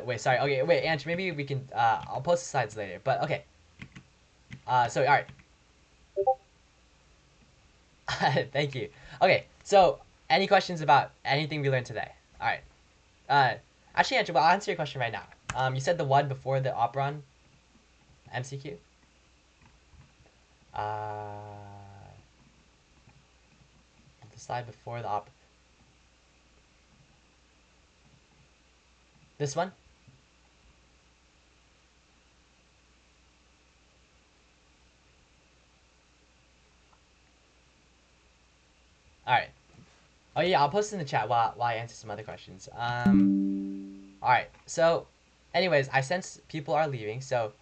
Wait, sorry. Okay, wait, Andrew, maybe we can, I'll post the slides later, but okay. So, alright. Thank you. Okay, so, any questions about anything we learned today? Alright. Actually, Andrew, I'll answer your question right now. You said the one before the operon MCQ? The slide before the This one? Alright. Oh yeah, I'll post it in the chat while I answer some other questions. Alright, so anyways, I sense people are leaving, so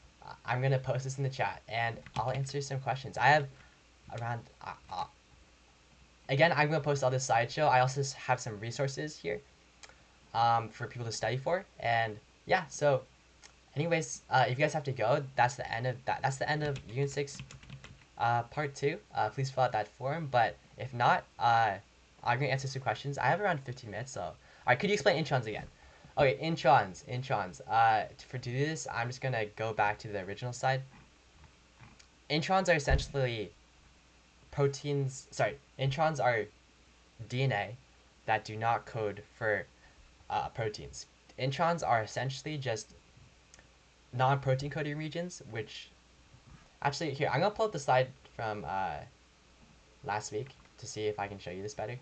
I'm gonna post this in the chat and I'll answer some questions. I have around again, I'm gonna post all this slideshow. I also have some resources here, for people to study for, and yeah. So, anyways, if you guys have to go, that's the end of that. That's the end of Unit 6, Part 2. Please fill out that form. But if not, I'm gonna answer some questions. I have around 15 minutes, so alright. Could you explain introns again? Okay, introns. To do this, I'm just gonna go back to the original slide. Introns are essentially proteins. Sorry, introns are DNA that do not code for proteins. Introns are essentially just non-protein coding regions, which actually here I'm gonna pull up the slide from last week to see if I can show you this better.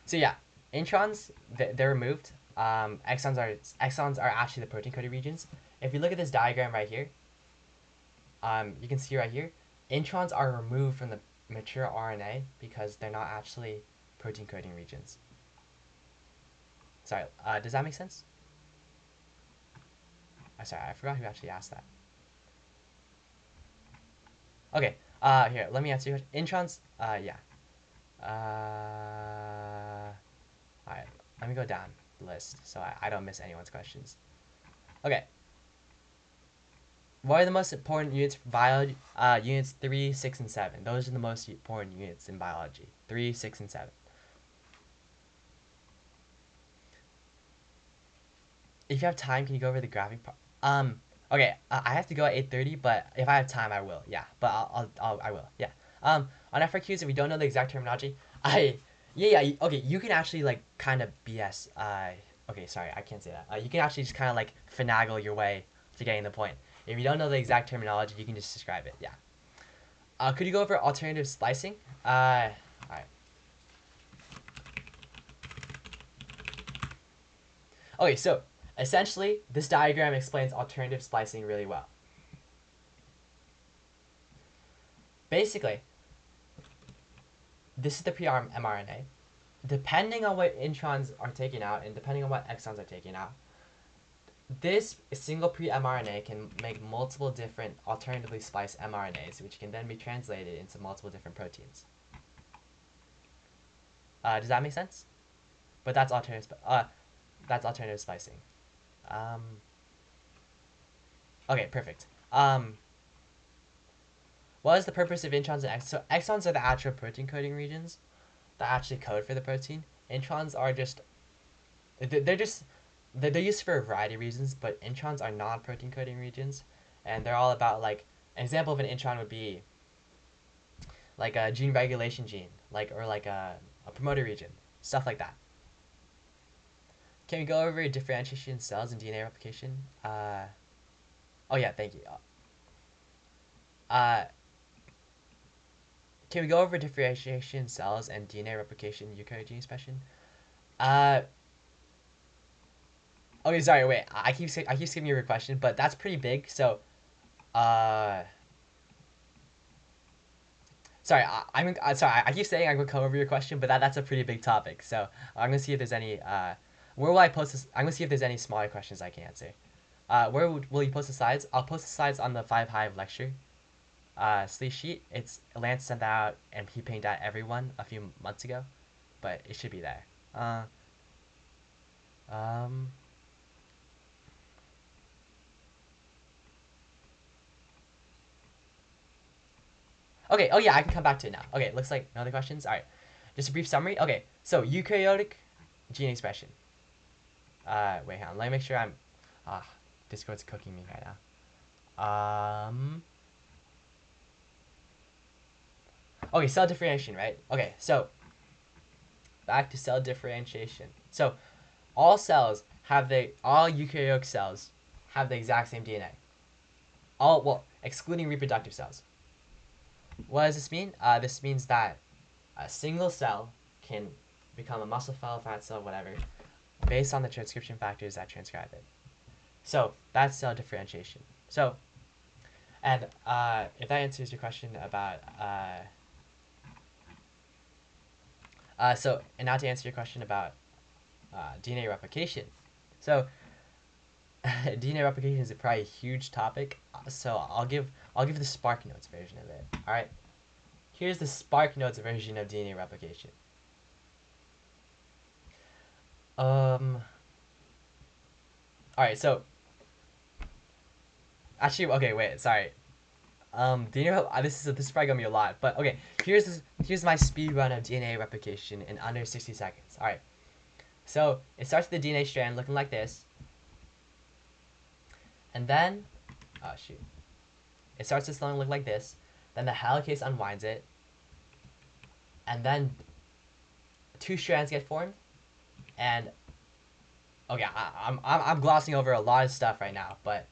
So yeah, introns they're removed. Exons are actually the protein coding regions. If you look at this diagram right here, you can see right here, introns are removed from the mature RNA because they're not actually protein coding regions. Sorry, does that make sense? Sorry, I forgot who actually asked that. Okay, here, let me answer your question. Introns, yeah. Alright, let me go down the list so I don't miss anyone's questions. Okay. What are the most important units for biology? Units 3, 6, and 7. Those are the most important units in biology. 3, 6, and 7. If you have time, can you go over the graphing part? Okay, I have to go at 8:30, but if I have time, I will. Yeah, but I will. Yeah. On FRQs, if we don't know the exact terminology, yeah. Okay, you can actually like kind of BS. Okay, sorry, I can't say that. You can actually just kind of like finagle your way to getting the point. If you don't know the exact terminology, you can just describe it. Yeah. Could you go over alternative splicing? All right. Okay, so essentially, this diagram explains alternative splicing really well. Basically, this is the pre-mRNA. Depending on what introns are taken out and depending on what exons are taken out, this single pre-mRNA can make multiple different alternatively spliced mRNAs, which can then be translated into multiple different proteins. Does that make sense? But that's alternative splicing. Okay, perfect. What is the purpose of introns and exons? So exons are the actual protein coding regions that actually code for the protein. Introns are just they're used for a variety of reasons, but introns are non-protein coding regions, and they're all about like an example of an intron would be like a gene regulation gene, or like a promoter region, stuff like that. Can we go over differentiation in cells and DNA replication? Oh yeah, thank you. Can we go over differentiation in cells and DNA replication in eukaryotic gene expression? Okay, sorry, wait. I keep skipping your question, but that's pretty big. So, sorry, I'm sorry. I keep saying I'm gonna come over your question, but that's a pretty big topic. So I'm gonna see if there's any. Where will I post this? I'm gonna see if there's any smaller questions I can answer. Where will you post the slides? I'll post the slides on the 5 Hive lecture. Sleeve sheet. It's Lance sent that out and he pinged out everyone a few months ago, but it should be there. Okay, oh yeah, I can come back to it now. Okay, looks like no other questions. Alright, just a brief summary. Okay, so eukaryotic gene expression. Wait, hang on. Let me make sure I'm... Discord's cooking me right now. Okay, cell differentiation, right? Okay, so back to cell differentiation. So all eukaryotic cells have the exact same DNA. Excluding reproductive cells. What does this mean? This means that a single cell can become a muscle cell, fat cell, whatever, based on the transcription factors that transcribe it. So that's cell differentiation. So, and if that answers your question about and now to answer your question about DNA replication. So DNA replication is probably a huge topic. So I'll give the Spark Notes version of it. All right. here's the SparkNotes version of DNA replication. Alright, so actually, okay, wait, sorry. DNA, this is probably gonna be a lot, but okay, here's my speed run of DNA replication in under 60 seconds. Alright. So it starts with the DNA strand looking like this. And then oh shoot. It starts to slowly look like this. Then the helicase unwinds it. And then 2 strands get formed. And okay, I'm glossing over a lot of stuff right now, but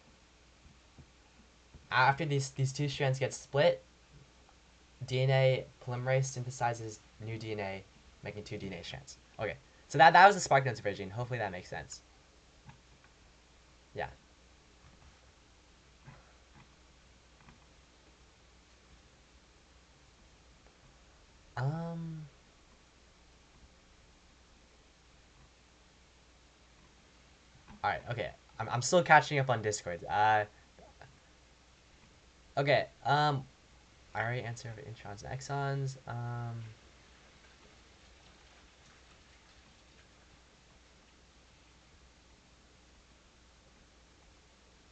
after these 2 strands get split, DNA polymerase synthesizes new DNA, making 2 DNA strands. Okay, so that was the SparkNotes version. Hopefully that makes sense. Yeah. All right. Okay. I'm still catching up on Discord. Okay. I already answered introns and exons.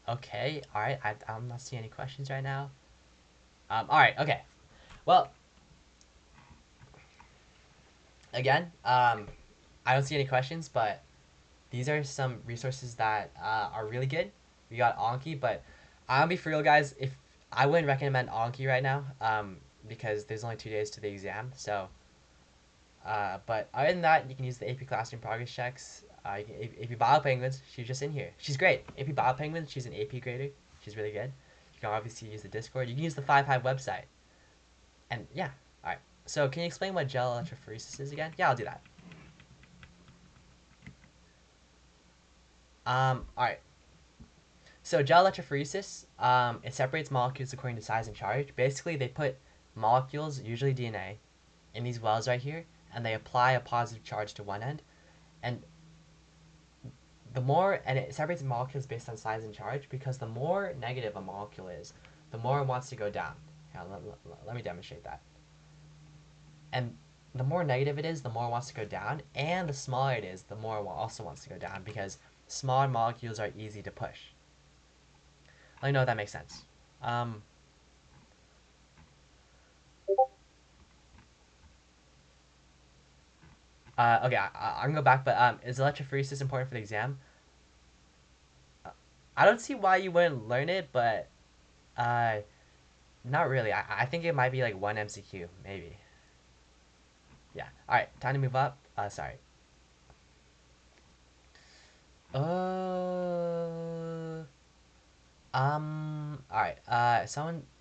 Okay. All right. I'm not seeing any questions right now. All right. Okay. Well. Again. I don't see any questions, but these are some resources that are really good. We got Anki, but I'll be for real, guys. If I wouldn't recommend Anki right now, because there's only 2 days to the exam. So, but other than that, you can use the AP Classroom progress checks. AP Bio Penguins, she's just in here. She's great. AP Bio Penguins, she's an AP grader. She's really good. You can obviously use the Discord. You can use the 5Hive website. And yeah, all right. So can you explain what gel electrophoresis is again? Yeah, I'll do that. Alright. So gel electrophoresis, it separates molecules according to size and charge. Basically, they put molecules, usually DNA, in these wells right here, and they apply a positive charge to one end. And it separates molecules based on size and charge, because the more negative a molecule is, the more it wants to go down. Here, let me demonstrate that. And the more negative it is, the more it wants to go down, and the smaller it is, the more it also wants to go down, because smaller molecules are easy to push. Let me know if that makes sense. Okay, I'm gonna go back, but is electrophoresis important for the exam? I don't see why you wouldn't learn it, but not really. I think it might be like 1 MCQ, maybe. Yeah. All right, time to move up. Sorry. Alright, I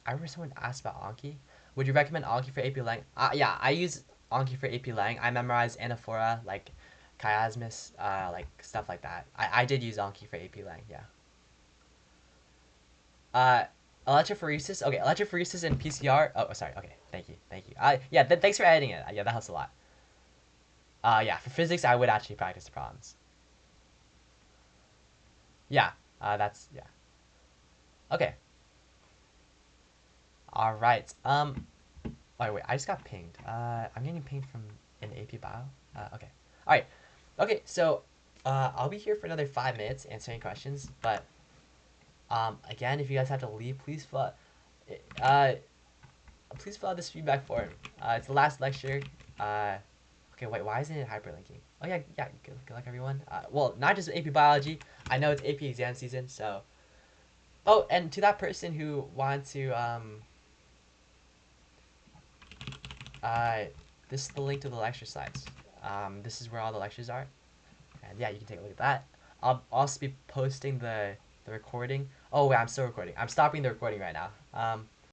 remember someone asked about Anki. Would you recommend Anki for AP Lang? Yeah, I use Anki for AP Lang. I memorized anaphora, like chiasmus, like stuff like that. I did use Anki for AP Lang, yeah. Electrophoresis, okay, electrophoresis and PCR, oh, sorry, okay, thank you. Yeah, thanks for editing it, yeah, that helps a lot. Yeah, for physics, I would actually practice the problems. Yeah, yeah. Okay. Alright, oh, wait, I just got pinged. I'm getting pinged from an AP Bio. Okay. Alright. Okay, so, I'll be here for another 5 minutes answering questions, but, again, if you guys have to leave, please fill out this feedback form. It's the last lecture. Okay, wait, why isn't it hyperlinking? Oh, yeah, good luck, everyone. Well, not just AP Biology. I know it's AP exam season, so... Oh, and to that person who wanted to, this is the link to the lecture slides. This is where all the lectures are. And yeah, you can take a look at that. I'll also be posting the recording. Oh, wait, I'm still recording. I'm stopping the recording right now.